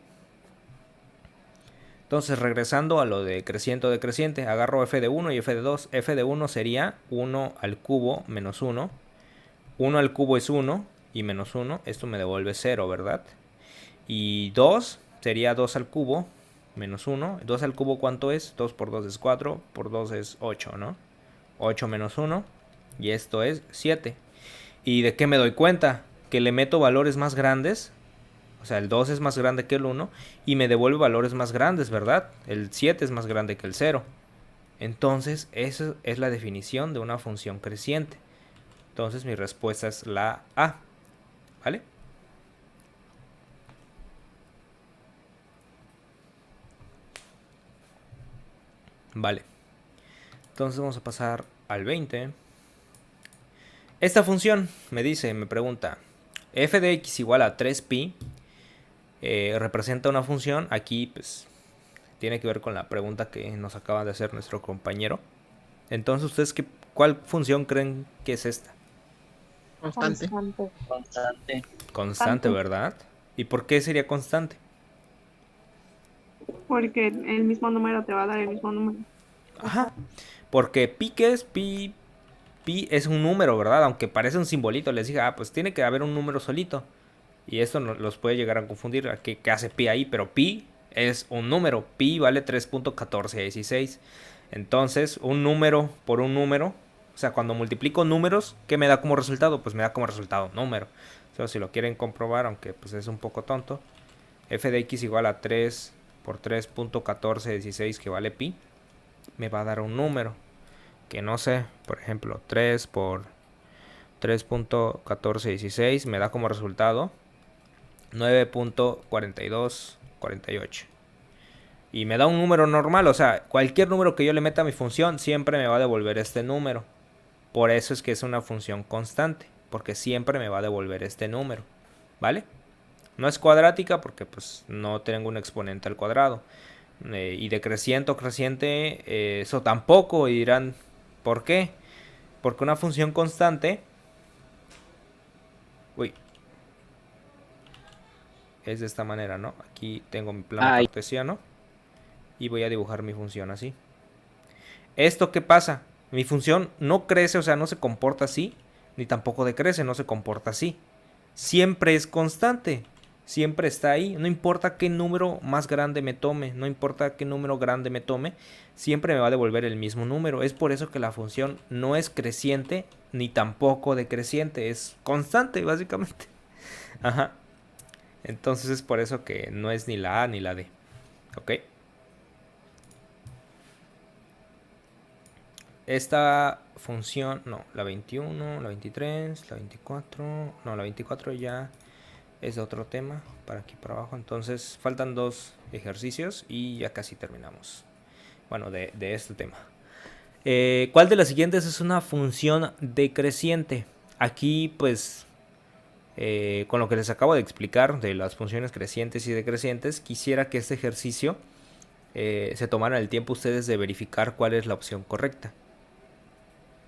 Entonces, regresando a lo de creciente o decreciente, agarro f de 1 y f de 2. F de 1 sería 1 al cubo menos 1. 1 al cubo es 1 y menos 1. Esto me devuelve 0, ¿verdad? Y 2 sería 2 al cubo menos 1. 2 al cubo, ¿cuánto es? 2 por 2 es 4, por 2 es 8, ¿no? 8 menos 1 y esto es 7. ¿Y de qué me doy cuenta? Que le meto valores más grandes. O sea, el 2 es más grande que el 1 y me devuelve valores más grandes, ¿verdad? El 7 es más grande que el 0. Entonces, esa es la definición de una función creciente. Entonces, mi respuesta es la A. ¿Vale? Vale. Entonces, vamos a pasar al 20. Esta función me pregunta, f de x igual a 3pi. Representa una función. Aquí pues tiene que ver con la pregunta que nos acaba de hacer nuestro compañero. Entonces, ¿ustedes cuál función creen que es esta? Constante. Constante. Constante, ¿verdad? ¿Y por qué sería constante? Porque el mismo número te va a dar el mismo número. Ajá. Porque pi, ¿qué es? Pi es un número, ¿verdad? Aunque parece un simbolito. Les dije, pues tiene que haber un número solito. Y esto los puede llegar a confundir. ¿Qué hace pi ahí? Pero pi es un número. Pi vale 3.1416. Entonces, un número por un número. O sea, cuando multiplico números, ¿qué me da como resultado? Pues me da como resultado un número. Entonces, si lo quieren comprobar, aunque pues es un poco tonto, f de x igual a 3 por 3.1416, que vale pi, me va a dar un número. Que no sé, por ejemplo, 3 por 3.1416 me da como resultado 9.4248. Y me da un número normal, o sea, cualquier número que yo le meta a mi función siempre me va a devolver este número. Por eso es que es una función constante, porque siempre me va a devolver este número, ¿vale? No es cuadrática porque pues no tengo un exponente al cuadrado. Y decreciente o creciente, eso tampoco. Y dirán, ¿por qué? Porque una función constante... Uy. Es de esta manera, ¿no? Aquí tengo mi plano cartesiano. Y voy a dibujar mi función así. ¿Esto qué pasa? Mi función no crece, o sea, no se comporta así. Ni tampoco decrece, no se comporta así. Siempre es constante. Siempre está ahí. No importa qué número más grande me tome. No importa qué número grande me tome. Siempre me va a devolver el mismo número. Es por eso que la función no es creciente ni tampoco decreciente. Es constante, básicamente. Ajá. Entonces es por eso que no es ni la A ni la D. ¿Ok? Esta función, no, la 21, la 23, la 24, no, la 24 ya es de otro tema, para aquí para abajo. Entonces faltan 2 ejercicios y ya casi terminamos. Bueno, de este tema. ¿Cuál de las siguientes es una función decreciente? Aquí pues con lo que les acabo de explicar de las funciones crecientes y decrecientes, quisiera que este ejercicio se tomaran el tiempo ustedes de verificar cuál es la opción correcta.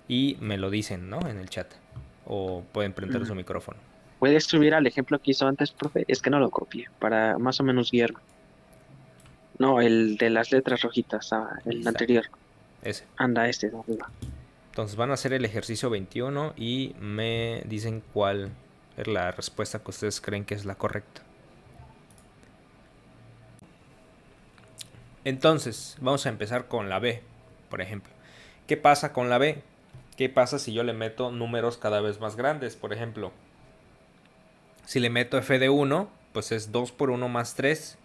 Y me lo dicen, ¿no? En el chat. O pueden prender su micrófono. ¿Puedes subir al ejemplo que hizo antes, profe? Es que no lo copié, para más o menos guiarme. No, el de las letras rojitas, Ahí el está. anterior. Ese. Anda, este de arriba. Entonces van a hacer el ejercicio 21 y me dicen cuál es la respuesta que ustedes creen que es la correcta. Entonces, vamos a empezar con la B, por ejemplo. ¿Qué pasa con la B? ¿Qué pasa si yo le meto números cada vez más grandes? Por ejemplo, si le meto f de 1, pues es 2 por 1 más 3.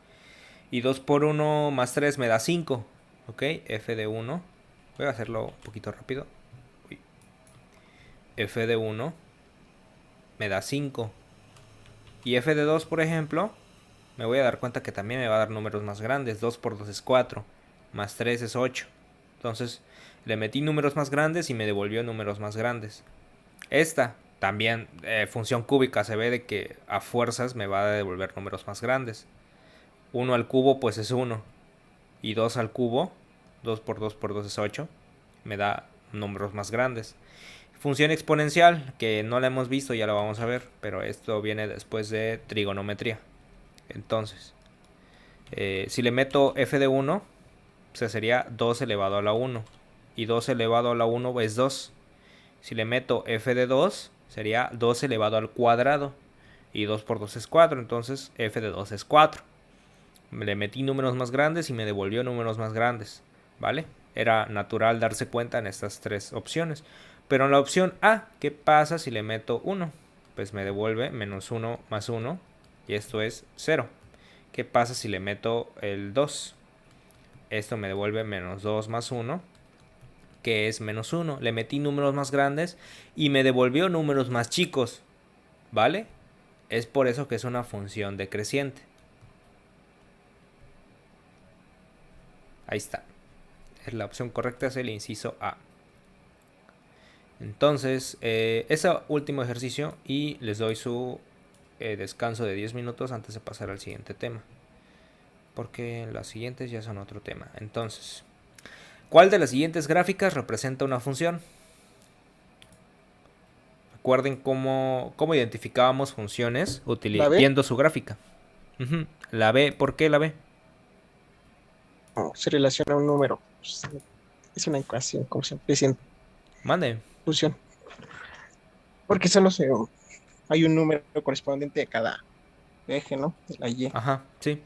Y 2 por 1 más 3 me da 5. ¿Ok? F de 1. Voy a hacerlo un poquito rápido. Uy. F de 1 me da 5. Y f de 2, por ejemplo, me voy a dar cuenta que también me va a dar números más grandes. 2 por 2 es 4. Más 3 es 8. Entonces le metí números más grandes y me devolvió números más grandes. Esta también, función cúbica, se ve de que a fuerzas me va a devolver números más grandes. 1 al cubo pues es 1. Y 2 al cubo, 2 por 2 por 2 es 8. Me da números más grandes. Función exponencial, que no la hemos visto, ya la vamos a ver. Pero esto viene después de trigonometría. Entonces, si le meto f de 1, pues sería 2 elevado a la 1. Y 2 elevado a la 1 es 2. Si le meto f de 2, sería 2 elevado al cuadrado. Y 2 por 2 es 4. Entonces f de 2 es 4. Le metí números más grandes y me devolvió números más grandes. ¿Vale? Era natural darse cuenta en estas tres opciones. Pero en la opción A, ¿qué pasa si le meto 1? Pues me devuelve menos 1 más 1. Y esto es 0. ¿Qué pasa si le meto el 2? Esto me devuelve menos 2 más 1, que es menos 1. Le metí números más grandes y me devolvió números más chicos. ¿Vale? Es por eso que es una función decreciente. Ahí está. La opción correcta es el inciso A. Entonces, ese último ejercicio y les doy su descanso de 10 minutos antes de pasar al siguiente tema. Porque las siguientes ya son otro tema. Entonces, ¿cuál de las siguientes gráficas representa una función? Recuerden cómo identificábamos funciones viendo su gráfica. La B, ¿por qué la B? No, se relaciona a un número. Es una ecuación, como siempre dicen, Mande. función. Porque hay un número correspondiente a cada eje, ¿no? De la Y. Ajá, sí.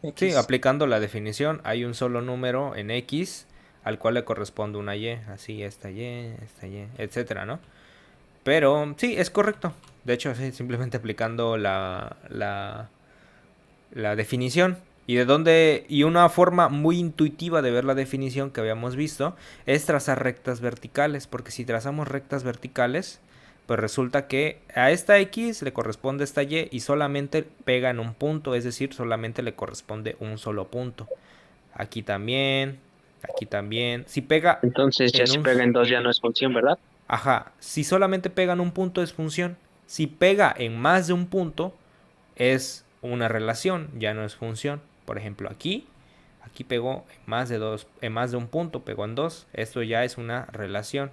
Sí, X. aplicando la definición, hay un solo número en X al cual le corresponde una Y. Así, esta Y, etcétera, ¿no? Pero sí, es correcto. De hecho, sí, simplemente aplicando la definición. Y una forma muy intuitiva de ver la definición que habíamos visto es trazar rectas verticales. Porque si trazamos rectas verticales, pues resulta que a esta X le corresponde esta Y y solamente pega en un punto. Es decir, solamente le corresponde un solo punto. Aquí también, aquí también. Si pega Entonces, ya en si un... pega en dos ya no es función, ¿verdad? Ajá, si solamente pega en un punto es función. Si pega en más de un punto es una relación, ya no es función. Por ejemplo, aquí pegó en más de un punto, pegó en dos. Esto ya es una relación.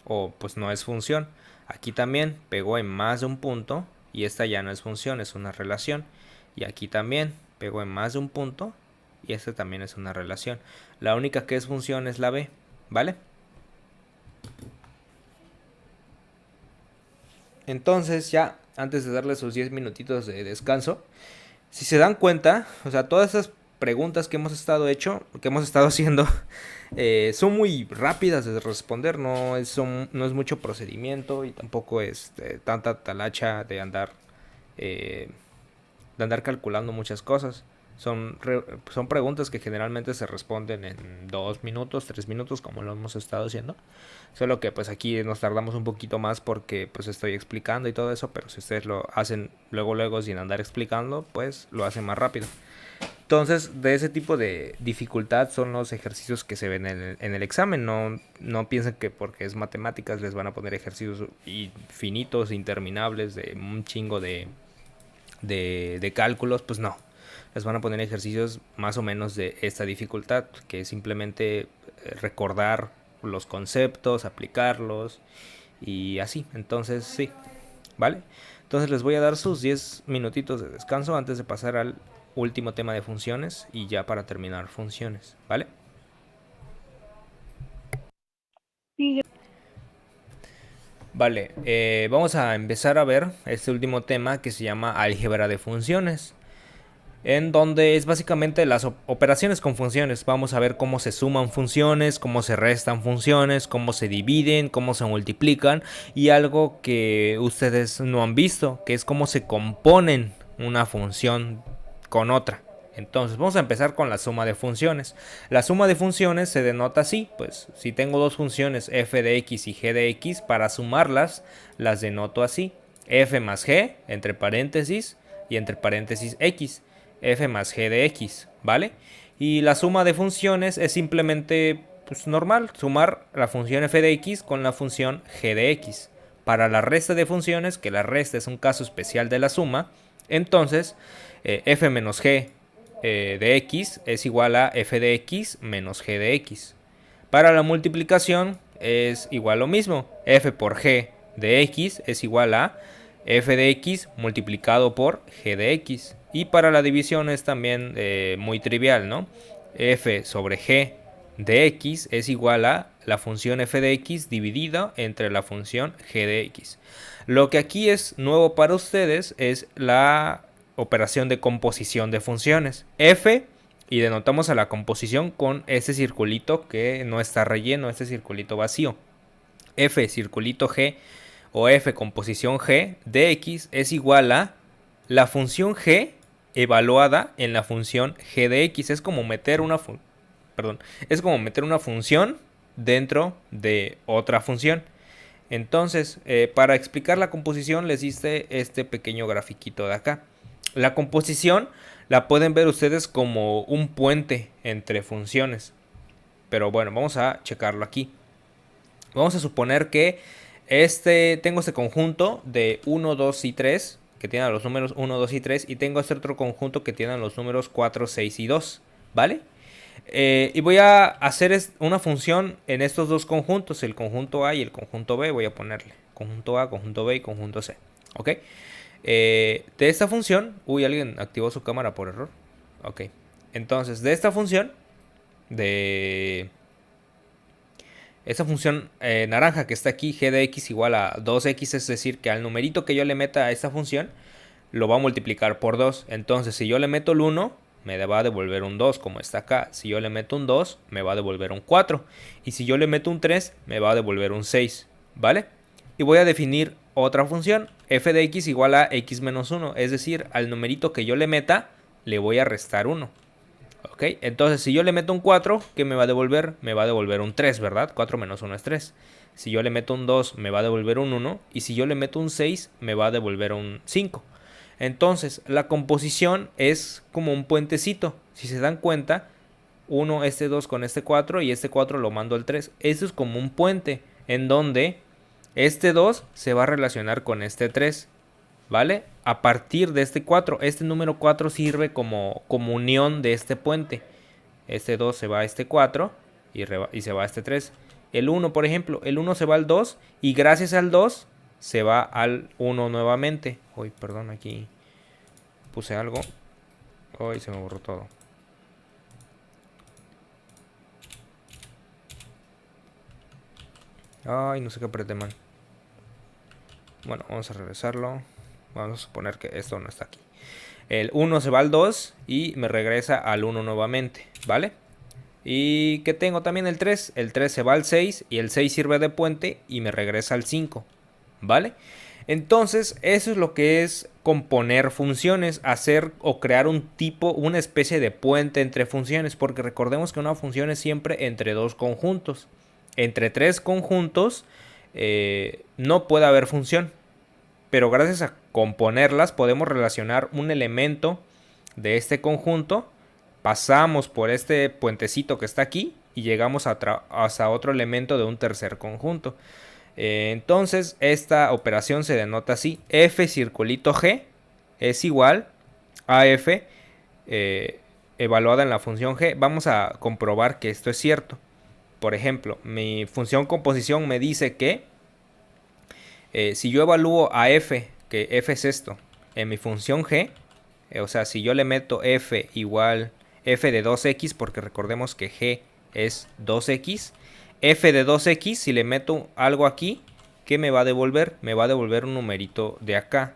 O pues no es función. Aquí también pegó en más de un punto y esta ya no es función, es una relación. Y aquí también pegó en más de un punto y esta también es una relación. La única que es función es la B, ¿vale? Entonces ya, antes de darle sus 10 minutitos de descanso, si se dan cuenta, o sea, todas esas preguntas que hemos estado haciendo son muy rápidas de responder, no es mucho procedimiento y tampoco es tanta talacha de andar calculando muchas cosas. Son preguntas que generalmente se responden en 2 minutos, 3 minutos, como lo hemos estado haciendo. Solo que pues aquí nos tardamos un poquito más porque pues estoy explicando y todo eso, pero si ustedes lo hacen luego sin andar explicando, pues lo hacen más rápido. Entonces, de ese tipo de dificultad son los ejercicios que se ven en el examen. No piensen que porque es matemáticas les van a poner ejercicios infinitos, interminables, de un chingo de cálculos. Pues no, les van a poner ejercicios más o menos de esta dificultad, que es simplemente recordar los conceptos, aplicarlos y así. Entonces, sí, ¿vale? Entonces les voy a dar sus 10 minutitos de descanso antes de pasar al último tema de funciones y ya para terminar funciones, ¿vale? Sí, Vale, vamos a empezar a ver este último tema que se llama álgebra de funciones, en donde es básicamente las operaciones con funciones. Vamos a ver cómo se suman funciones, cómo se restan funciones, cómo se dividen, cómo se multiplican y algo que ustedes no han visto, que es cómo se componen una función con otra. Entonces vamos a empezar con la suma de funciones. La suma de funciones se denota así, pues si tengo dos funciones f de x y g de x, para sumarlas las denoto así: f más g entre paréntesis y entre paréntesis x, f más g de x, ¿vale? Y la suma de funciones es simplemente pues normal, sumar la función f de x con la función g de x. Para la resta de funciones, que la resta es un caso especial de la suma, entonces f menos g de x es igual a f de x menos g de x. Para la multiplicación es igual lo mismo, f por g de x es igual a f de x multiplicado por g de x. Y para la división es también muy trivial, ¿no? F sobre g de x es igual a la función f de x dividida entre la función g de x. Lo que aquí es nuevo para ustedes es la operación de composición de funciones. F, y denotamos a la composición con este circulito que no está relleno, este circulito vacío. F circulito g o f composición g de x es igual a la función g evaluada en la función g de x. Es como meter una función dentro de otra función. Entonces, para explicar la composición les hice este pequeño grafiquito de acá. La composición la pueden ver ustedes como un puente entre funciones. Pero bueno, vamos a checarlo aquí. Vamos a suponer que tengo este conjunto de 1, 2 y 3, que tiene los números 1, 2 y 3, y tengo este otro conjunto que tiene los números 4, 6 y 2, ¿vale? Y voy a hacer una función en estos dos conjuntos, el conjunto A y el conjunto B. Voy a ponerle conjunto A, conjunto B y conjunto C, ¿ok? De esta función, alguien activó su cámara por error. Ok, entonces de esta función, naranja que está aquí, g de x igual a 2x, es decir, que al numerito que yo le meta a esta función, lo va a multiplicar por 2. Entonces, si yo le meto el 1, me va a devolver un 2, como está acá. Si yo le meto un 2, me va a devolver un 4. Y si yo le meto un 3, me va a devolver un 6, ¿vale? Y voy a definir otra función, f de x igual a x menos 1. Es decir, al numerito que yo le meta, le voy a restar 1. Ok, entonces si yo le meto un 4, ¿qué me va a devolver? Me va a devolver un 3, ¿verdad? 4 menos 1 es 3. Si yo le meto un 2, me va a devolver un 1. Y si yo le meto un 6, me va a devolver un 5. Entonces, la composición es como un puentecito. Si se dan cuenta, este 2 con este 4 y este 4 lo mando al 3. Eso es como un puente en donde este 2 se va a relacionar con este 3, ¿vale? A partir de este 4, este número 4 sirve como unión de este puente. Este 2 se va a este 4 y se va a este 3. El 1, por ejemplo, el 1 se va al 2 y gracias al 2 se va al 1 nuevamente. Uy, perdón, aquí puse algo. Uy, se me borró todo. Ay, no sé qué apreté mal. Bueno, vamos a regresarlo. Vamos a suponer que esto no está aquí. El 1 se va al 2 y me regresa al 1 nuevamente, ¿vale? Y que tengo también el 3. El 3 se va al 6 y el 6 sirve de puente y me regresa al 5, ¿vale? Entonces, eso es lo que es componer funciones, hacer o crear un tipo, una especie de puente entre funciones, porque recordemos que una función es siempre entre dos conjuntos. Entre tres conjuntos no puede haber función, pero gracias a componerlas podemos relacionar un elemento de este conjunto, pasamos por este puentecito que está aquí y llegamos hasta otro elemento de un tercer conjunto. Entonces esta operación se denota así: f circulito g es igual a f evaluada en la función g. Vamos a comprobar que esto es cierto. Por ejemplo, mi función composición me dice que si yo evalúo a f, que f es esto, en mi función g, o sea, si yo le meto f igual f de 2x, porque recordemos que g es 2x, f de 2x, si le meto algo aquí, ¿qué me va a devolver? Me va a devolver un numerito de acá.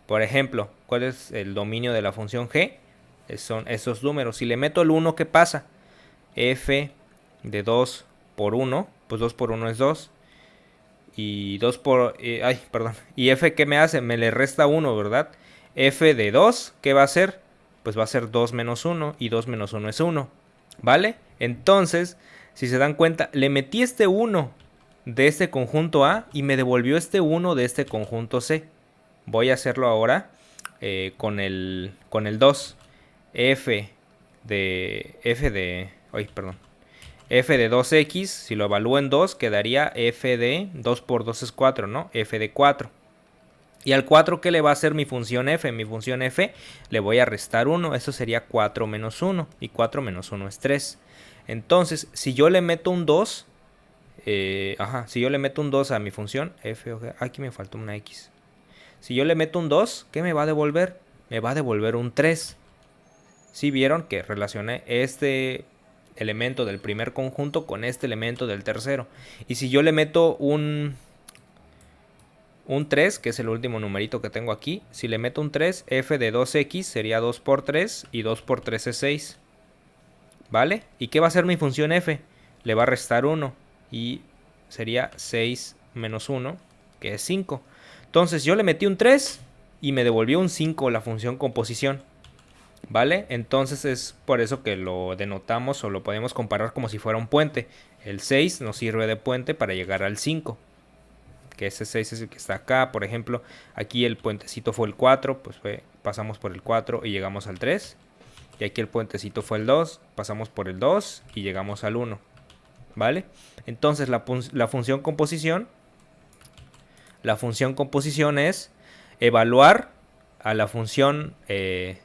Por ejemplo, ¿cuál es el dominio de la función g? Son esos números. Si le meto el 1, ¿qué pasa? F de 2 por 1, pues 2 por 1 es 2. Y 2 por... y f, ¿qué me hace? Me le resta 1, ¿verdad? F de 2, ¿qué va a hacer? Pues va a ser 2 menos 1 y 2 menos 1 es 1, ¿vale? Entonces, si se dan cuenta, le metí este 1 de este conjunto A y me devolvió este 1 de este conjunto C. Voy a hacerlo ahora con el 2. F de 2x, si lo evalúo en 2, quedaría f de 2 por 2 es 4, ¿no? F de 4. Y al 4, ¿qué le va a hacer mi función f? Mi función f le voy a restar 1, eso sería 4 menos 1, y 4 menos 1 es 3. Entonces, si yo le meto un 2, si yo le meto un 2 a mi función f, aquí me faltó una x. Si yo le meto un 2, ¿qué me va a devolver? Me va a devolver un 3. ¿Sí vieron que relacioné este elemento del primer conjunto con este elemento del tercero? Y si yo le meto un 3, que es el último numerito que tengo aquí, si le meto un 3, f de 2x sería 2 por 3 y 2 por 3 es 6. ¿Vale? ¿Y qué va a hacer mi función f? Le va a restar 1 y sería 6 menos 1, que es 5. Entonces yo le metí un 3 y me devolvió un 5 la función composición. ¿Vale? Entonces es por eso que lo denotamos o lo podemos comparar como si fuera un puente. El 6 nos sirve de puente para llegar al 5. Que ese 6 es el que está acá. Por ejemplo, aquí el puentecito fue el 4. Pues pasamos por el 4 y llegamos al 3. Y aquí el puentecito fue el 2. Pasamos por el 2 y llegamos al 1. ¿Vale? Entonces la función composición. La función composición es evaluar a la función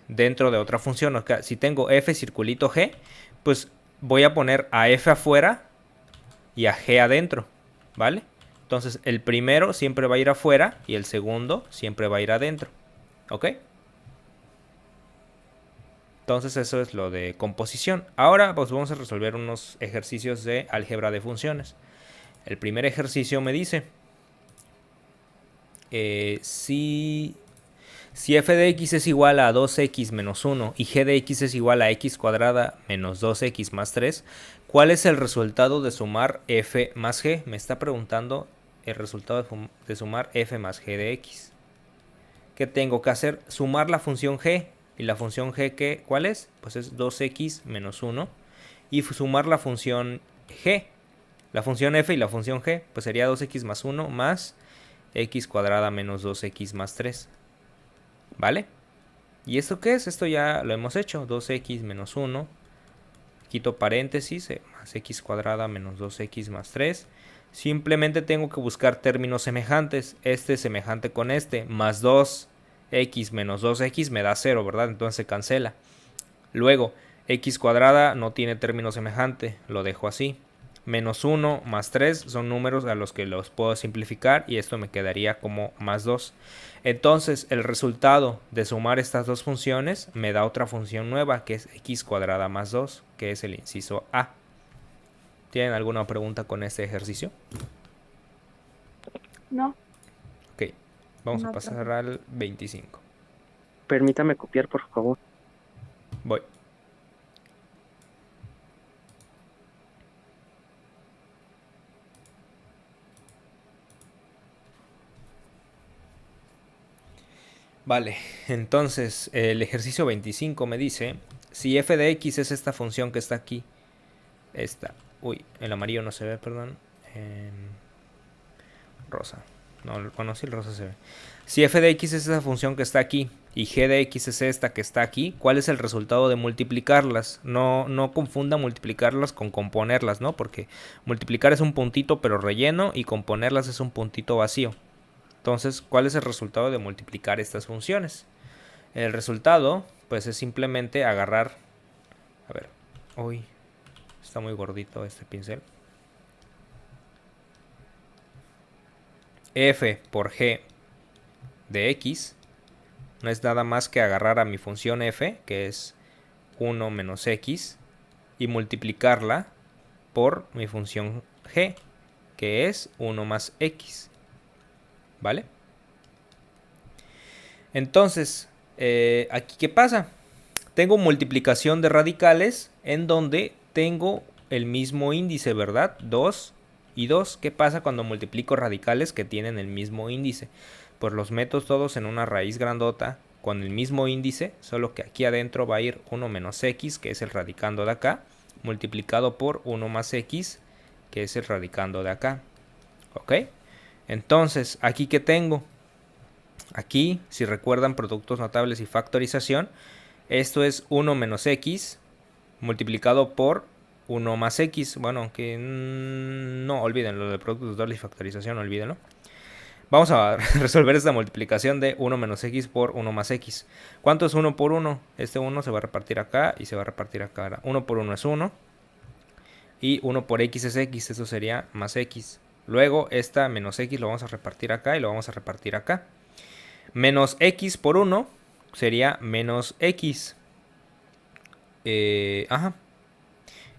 dentro de otra función. O sea, si tengo f circulito g, pues voy a poner a f afuera y a g adentro, ¿vale? Entonces el primero siempre va a ir afuera y el segundo siempre va a ir adentro, ¿ok? Entonces eso es lo de composición. Ahora pues vamos a resolver unos ejercicios de álgebra de funciones. El primer ejercicio me dice si f de x es igual a 2x menos 1 y g de x es igual a x cuadrada menos 2x más 3, ¿cuál es el resultado de sumar f más g? Me está preguntando el resultado de sumar f más g de x. ¿Qué tengo que hacer? Sumar la función g. ¿Y la función g cuál es? Pues es 2x menos 1. Y sumar la función g. La función f y la función g, pues sería 2x más 1 más x cuadrada menos 2x más 3. ¿Vale? ¿Y esto qué es? Esto ya lo hemos hecho. 2x menos 1. Quito paréntesis. Más x cuadrada menos 2x más 3. Simplemente tengo que buscar términos semejantes. Este es semejante con este. Más 2x menos 2x me da 0, ¿verdad? Entonces se cancela. Luego, x cuadrada no tiene término semejante. Lo dejo así. Menos 1 más 3 son números a los que los puedo simplificar y esto me quedaría como más 2. Entonces el resultado de sumar estas dos funciones me da otra función nueva que es x cuadrada más 2, que es el inciso A. ¿Tienen alguna pregunta con este ejercicio? No. Ok, Vamos a No, pasar al 25. Permítame copiar, por favor. Voy. Vale, entonces el ejercicio 25 me dice, si f de x es esta función que está aquí, esta, uy, el amarillo no se ve, perdón, rosa, no, bueno, sí el rosa se ve. Si f de x es esa función que está aquí y g de x es esta que está aquí, ¿cuál es el resultado de multiplicarlas? No confunda multiplicarlas con componerlas, ¿no? Porque multiplicar es un puntito pero relleno y componerlas es un puntito vacío. Entonces, ¿cuál es el resultado de multiplicar estas funciones? El resultado, pues es simplemente agarrar... A ver, uy, está muy gordito este pincel. F por g de x no es nada más que agarrar a mi función f, que es 1 menos x, y multiplicarla por mi función g, que es 1 más x. ¿Vale? Entonces, aquí ¿qué pasa? Tengo multiplicación de radicales en donde tengo el mismo índice, ¿verdad? 2 y 2. ¿Qué pasa cuando multiplico radicales que tienen el mismo índice? Pues los meto todos en una raíz grandota con el mismo índice, solo que aquí adentro va a ir 1 menos x, que es el radicando de acá, multiplicado por 1 más x, que es el radicando de acá. ¿Ok? Entonces, ¿aquí qué tengo? Aquí, si recuerdan productos notables y factorización, esto es 1 menos x multiplicado por 1 más x. Bueno, aunque no, olviden lo de productos notables y factorización, olvídenlo. Vamos a resolver esta multiplicación de 1 menos x por 1 más x. ¿Cuánto es 1 por 1? Este 1 se va a repartir acá y se va a repartir acá. 1 por 1 es 1. Y 1 por x es x, eso sería más x. Luego esta menos x lo vamos a repartir acá y lo vamos a repartir acá. Menos x por 1 sería menos x. Ajá.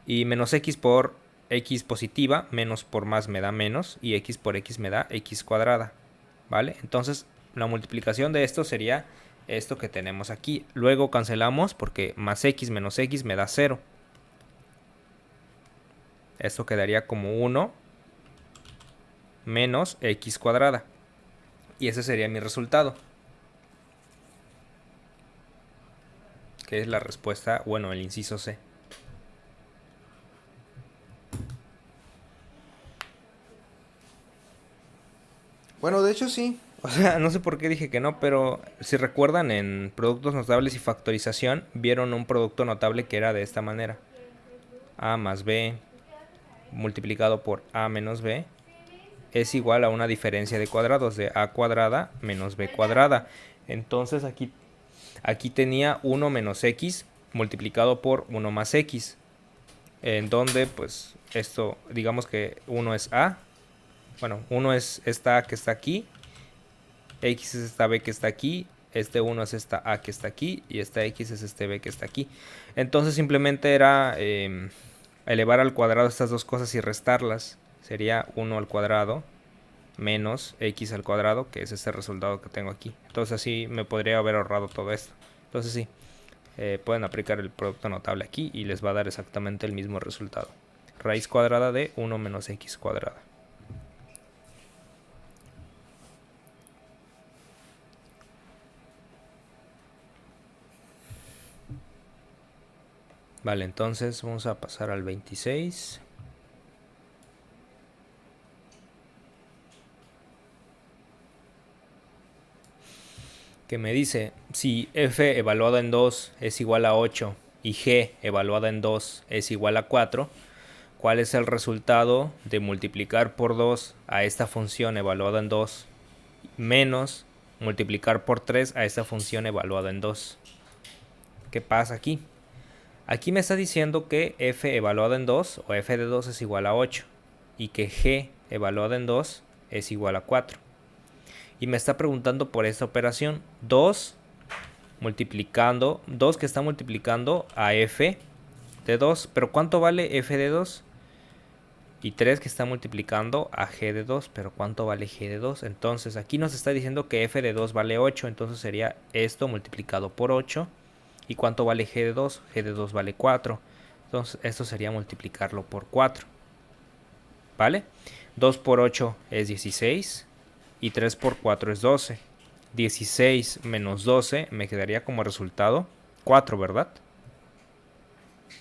Y menos x por x positiva, menos por más me da menos, y x por x me da x cuadrada. ¿Vale? Entonces la multiplicación de esto sería esto que tenemos aquí. Luego cancelamos porque más x menos x me da 0. Esto quedaría como 1 menos x cuadrada. Y ese sería mi resultado. Que es la respuesta, bueno, el inciso C. Bueno, de hecho sí. O sea, no sé por qué dije que no, pero si recuerdan en productos notables y factorización, vieron un producto notable que era de esta manera. A más B multiplicado por A menos B es igual a una diferencia de cuadrados de A cuadrada menos B cuadrada. Entonces aquí tenía 1 menos x multiplicado por 1 más x. En donde pues esto, digamos que 1 es A. Bueno, 1 es esta A que está aquí. X es esta B que está aquí. Este 1 es esta A que está aquí. Y esta X es este B que está aquí. Entonces simplemente era elevar al cuadrado estas dos cosas y restarlas. Sería 1 al cuadrado menos x al cuadrado, que es este resultado que tengo aquí. Entonces así me podría haber ahorrado todo esto. Entonces sí, pueden aplicar el producto notable aquí y les va a dar exactamente el mismo resultado. Raíz cuadrada de 1 menos x cuadrada. Vale, entonces vamos a pasar al 26. Que me dice, si f evaluado en 2 es igual a 8 y g evaluado en 2 es igual a 4, ¿cuál es el resultado de multiplicar por 2 a esta función evaluada en 2 menos multiplicar por 3 a esta función evaluada en 2? ¿Qué pasa aquí? Aquí me está diciendo que f evaluado en 2 o f de 2 es igual a 8 y que g evaluado en 2 es igual a 4. Y me está preguntando por esta operación 2 multiplicando, 2 que está multiplicando a f de 2. ¿Pero cuánto vale f de 2? y 3 que está multiplicando a g de 2. Pero ¿cuánto vale g de 2? Entonces aquí nos está diciendo que f de 2 vale 8. Entonces sería esto multiplicado por 8. ¿Y cuánto vale g de 2? G de 2 vale 4. Entonces esto sería multiplicarlo por 4. ¿Vale? 2 por 8 es 16. Y 3 por 4 es 12. 16 menos 12 me quedaría como resultado 4, ¿verdad?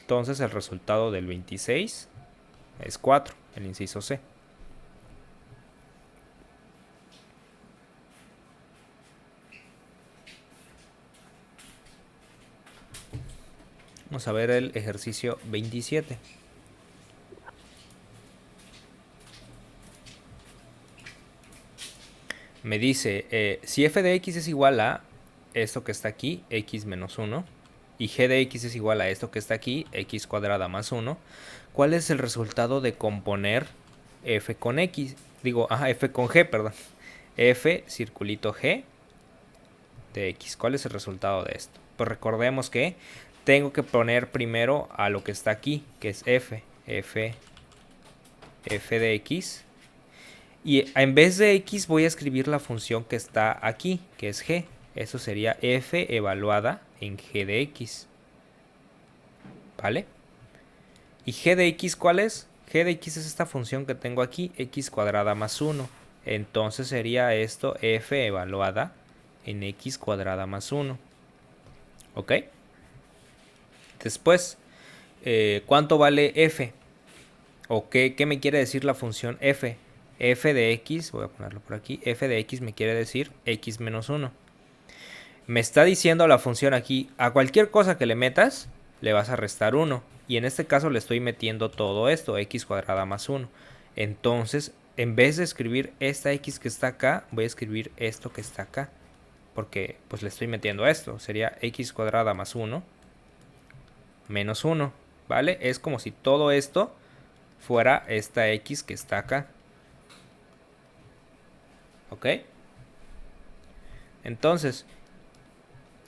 Entonces el resultado del 26 es 4, el inciso C. Vamos a ver el ejercicio 27. Me dice, si f de x es igual a esto que está aquí, x menos 1, y g de x es igual a esto que está aquí, x cuadrada más 1, ¿cuál es el resultado de componer f con x? Digo, f con g, perdón. F circulito g de x. ¿Cuál es el resultado de esto? Pues recordemos que tengo que poner primero a lo que está aquí, que es f de x. Y en vez de x voy a escribir la función que está aquí, que es g. Eso sería f evaluada en g de x. ¿Vale? ¿Y g de x cuál es? G de x es esta función que tengo aquí, x cuadrada más 1. Entonces sería esto f evaluada en x cuadrada más 1. ¿Ok? Después, ¿cuánto vale f? ¿O qué me quiere decir la función f? F de x, voy a ponerlo por aquí, f de x me quiere decir x menos 1. Me está diciendo la función aquí, a cualquier cosa que le metas, le vas a restar 1. Y en este caso le estoy metiendo todo esto, x cuadrada más 1. Entonces, en vez de escribir esta x que está acá, voy a escribir esto que está acá. Porque pues le estoy metiendo esto, sería x cuadrada más 1 menos 1, ¿vale? Es como si todo esto fuera esta x que está acá. ¿Ok? Entonces,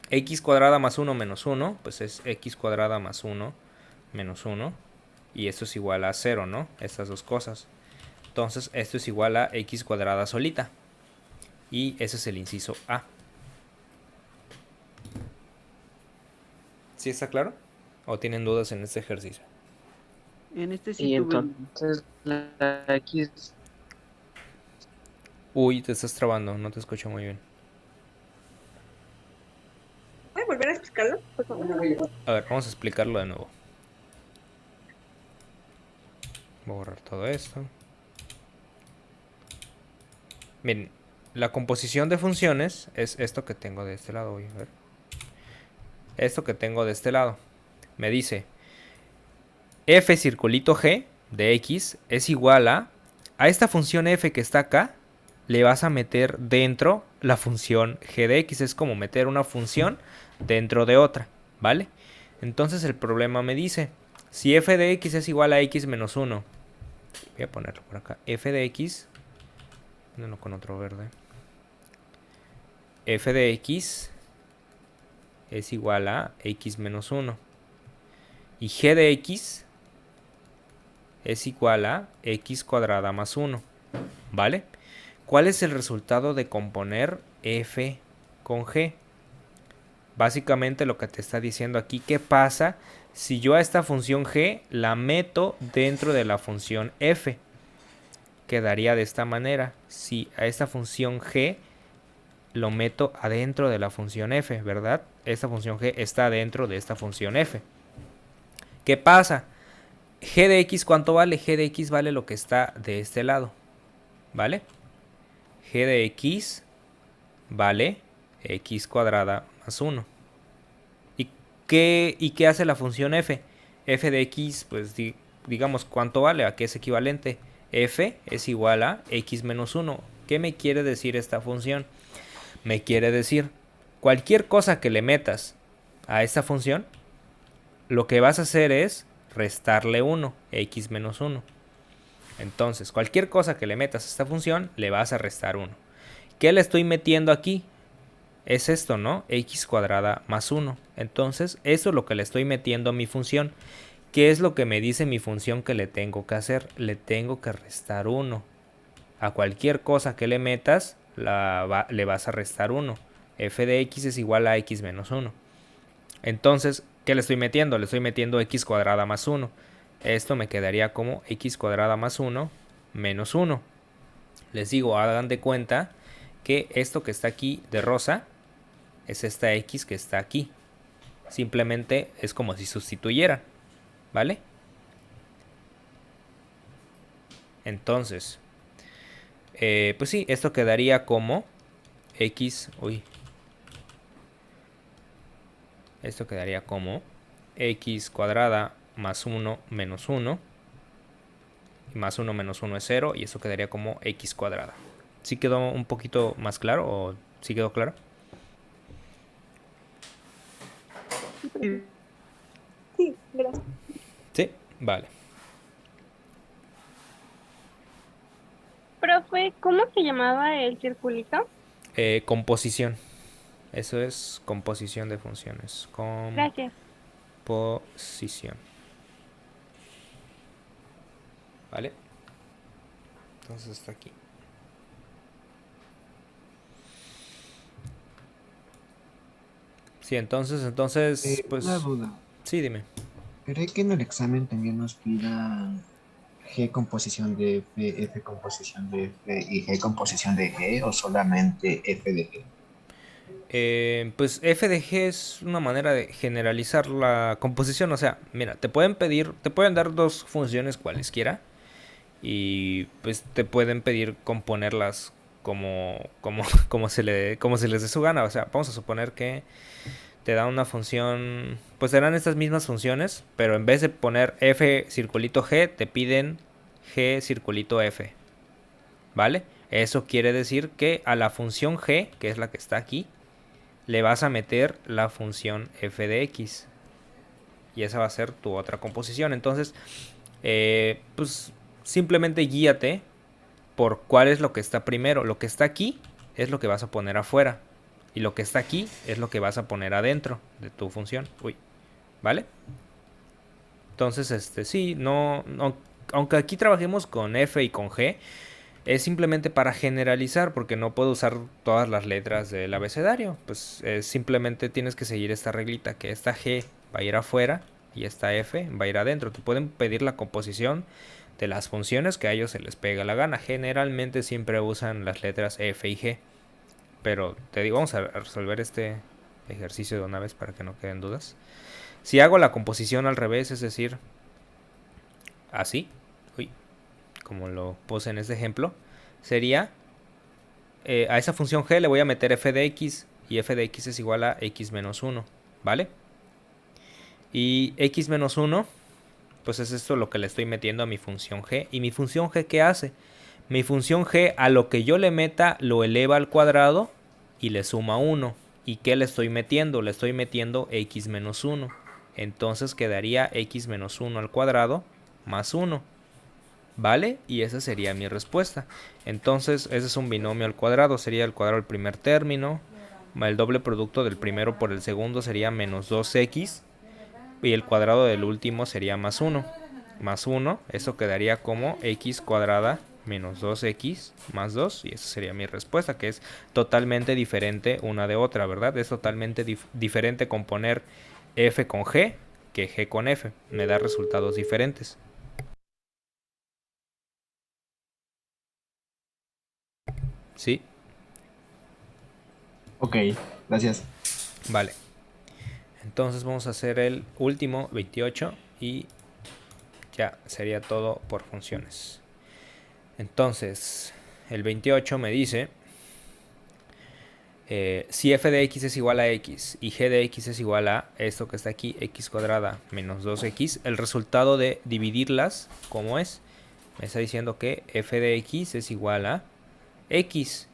x cuadrada más 1 menos 1, pues es x cuadrada más 1 menos 1. Y esto es igual a 0, ¿no? Estas dos cosas. Entonces, esto es igual a x cuadrada solita. Y ese es el inciso A. ¿Sí está claro? ¿O tienen dudas en este ejercicio? En este sí Y tuve... entonces la X, Uy, te estás trabando, no te escucho muy bien. ¿Puedes volver a explicarlo? Por favor. A ver, vamos a explicarlo de nuevo. Voy a borrar todo esto. Miren, la composición de funciones es esto que tengo de este lado. Voy a ver. Esto que tengo de este lado. Me dice f circulito g de x es igual a esta función f que está acá, le vas a meter dentro la función g de x. Es como meter una función dentro de otra, ¿vale? Entonces el problema me dice, si f de x es igual a x menos 1, voy a ponerlo por acá, f de x, no con otro verde, f de x es igual a x menos 1 y g de x es igual a x cuadrada más 1, ¿vale? ¿Cuál es el resultado de componer f con g? Básicamente lo que te está diciendo aquí, ¿qué pasa si yo a esta función g la meto dentro de la función f? Quedaría de esta manera, si a esta función g lo meto adentro de la función f, ¿verdad? Esta función g está dentro de esta función f. ¿Qué pasa? G de x, ¿cuánto vale? G de x vale lo que está de este lado, ¿vale? G de x vale x cuadrada más 1. ¿Y qué hace la función f? F de x, pues digamos, ¿cuánto vale? ¿A qué es equivalente? F es igual a x menos 1. ¿Qué me quiere decir esta función? Me quiere decir, cualquier cosa que le metas a esta función, lo que vas a hacer es restarle 1, x menos 1. Entonces, cualquier cosa que le metas a esta función, le vas a restar 1. ¿Qué le estoy metiendo aquí? Es esto, ¿no? X cuadrada más 1. Entonces, eso es lo que le estoy metiendo a mi función. ¿qué es lo que me dice mi función que le tengo que hacer? Le tengo que restar 1. A cualquier cosa que le metas, le vas a restar 1. F de x es igual a x menos 1. Entonces, ¿qué le estoy metiendo? Le estoy metiendo x cuadrada más 1. Esto me quedaría como x cuadrada más 1 menos 1. Les digo, hagan de cuenta que esto que está aquí de rosa es esta x que está aquí. Simplemente es como si sustituyeran, ¿vale? Entonces, pues sí, esto quedaría como x, esto quedaría como x cuadrada más 1 menos 1. Y más 1 menos 1 es 0. Y eso quedaría como x cuadrada. ¿Sí quedó un poquito más claro o sí quedó claro? Sí, gracias. Sí, vale. Profe, ¿cómo se llamaba el circulito? Composición. Eso es composición de funciones. Gracias. Composición. ¿Vale? Entonces está aquí. Sí, entonces, pues... Una duda. Sí, dime. ¿Cree que en el examen también nos pidan G composición de F, F composición de F y G composición de G o solamente F de G? Pues f de g es una manera de generalizar la composición. O sea, mira, te pueden dar dos funciones cualesquiera. Y pues te pueden pedir componerlas como se les dé su gana. O sea, vamos a suponer que te da una función, pues te dan estas mismas funciones, pero en vez de poner f circulito g, te piden g circulito f, ¿vale? Eso quiere decir que a la función g, que es la que está aquí, le vas a meter la función f de x. Y esa va a ser tu otra composición. Entonces, pues simplemente guíate por cuál es lo que está primero. Lo que está aquí es lo que vas a poner afuera. Y lo que está aquí es lo que vas a poner adentro de tu función. ¿Vale? Entonces, sí, aunque aquí trabajemos con F y con G, es simplemente para generalizar, porque no puedo usar todas las letras del abecedario. Pues simplemente tienes que seguir esta reglita, que esta G va a ir afuera y esta F va a ir adentro. Te pueden pedir la composición de las funciones que a ellos se les pega la gana. Generalmente siempre usan las letras F y G. Pero te digo, vamos a resolver este ejercicio de una vez para que no queden dudas. Si hago la composición al revés, es decir, así, como lo puse en este ejemplo, sería a esa función g le voy a meter f de x, y f de x es igual a x menos 1, ¿vale? Y x menos 1, pues es esto lo que le estoy metiendo a mi función g. ¿Y mi función g qué hace? Mi función g a lo que yo le meta lo eleva al cuadrado y le suma 1. ¿Y qué le estoy metiendo? Le estoy metiendo x menos 1. Entonces quedaría x menos 1 al cuadrado más 1. ¿Vale? Y esa sería mi respuesta. Entonces ese es un binomio al cuadrado. Sería el cuadrado del primer término. El doble producto del primero por el segundo sería menos 2x. Y el cuadrado del último sería más 1. Más 1. Eso quedaría como x cuadrada menos 2x más 2. Y esa sería mi respuesta, que es totalmente diferente una de otra, ¿verdad? Es totalmente diferente componer f con g que g con f. Me da resultados diferentes. ¿Sí? Ok, gracias. Vale. Entonces vamos a hacer el último, 28, y ya sería todo por funciones. Entonces, el 28 me dice, si f de x es igual a x y g de x es igual a esto que está aquí, x cuadrada menos 2x, el resultado de dividirlas, ¿cómo es? Me está diciendo que f de x es igual a x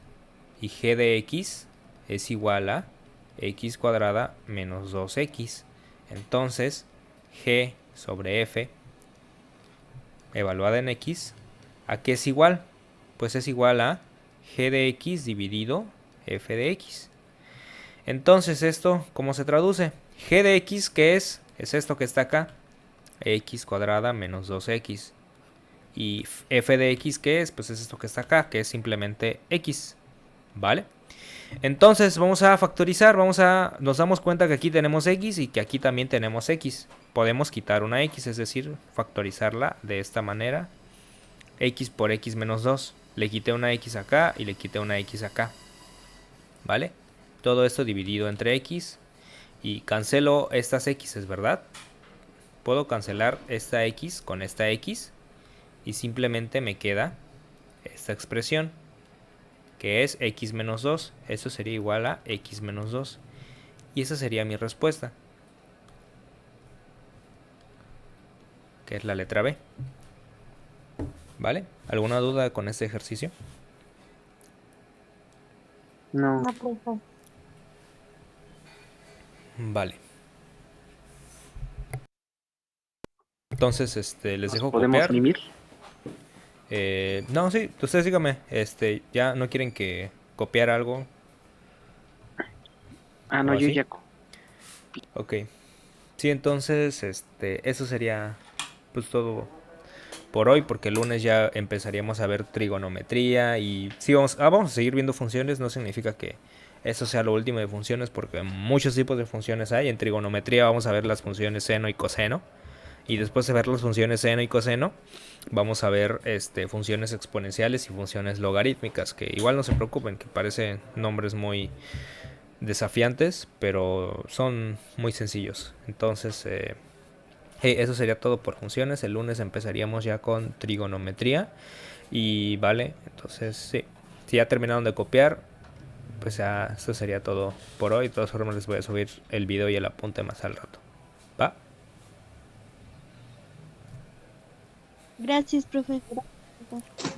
y g de x es igual a x cuadrada menos 2x. Entonces, g sobre f evaluada en x, ¿a qué es igual? Pues es igual a g de x dividido f de x. Entonces, ¿esto cómo se traduce? G de x, ¿qué es? Es esto que está acá. x cuadrada menos 2x. Y f de x, ¿qué es? Pues es esto que está acá, que es simplemente x, ¿vale? Entonces vamos a factorizar, nos damos cuenta que aquí tenemos x y que aquí también tenemos x. Podemos quitar una x, es decir, factorizarla de esta manera. X por x menos 2. Le quité una x acá y le quité una x acá, ¿vale? Todo esto dividido entre x. Y cancelo estas x's, ¿verdad? Puedo cancelar esta x con esta x. Y simplemente me queda esta expresión, que es x menos 2. Eso sería igual a x menos 2. Y esa sería mi respuesta, que es la letra B. ¿Vale? ¿Alguna duda con este ejercicio? No, No, profe. Vale. Entonces, les ¿nos dejo podemos copiar. mimir? No, sí, ustedes díganme. ¿Ya no quieren que copiar algo? Ah, no, ¿O yo así? ya. Ok. Sí, entonces, eso sería pues todo por hoy, porque el lunes ya empezaríamos a ver trigonometría y sí, vamos a seguir viendo funciones. No significa que eso sea lo último de funciones, porque muchos tipos de funciones hay. En trigonometría vamos a ver las funciones seno y coseno, y después de ver las funciones seno y coseno vamos a ver funciones exponenciales y funciones logarítmicas, que igual no se preocupen, que parecen nombres muy desafiantes, pero son muy sencillos. Entonces, eso sería todo por funciones. El lunes empezaríamos ya con trigonometría. Y vale, entonces sí, si ya terminaron de copiar, pues ya esto sería todo por hoy. De todas formas les voy a subir el video y el apunte más al rato. ¿Va? Gracias, profe.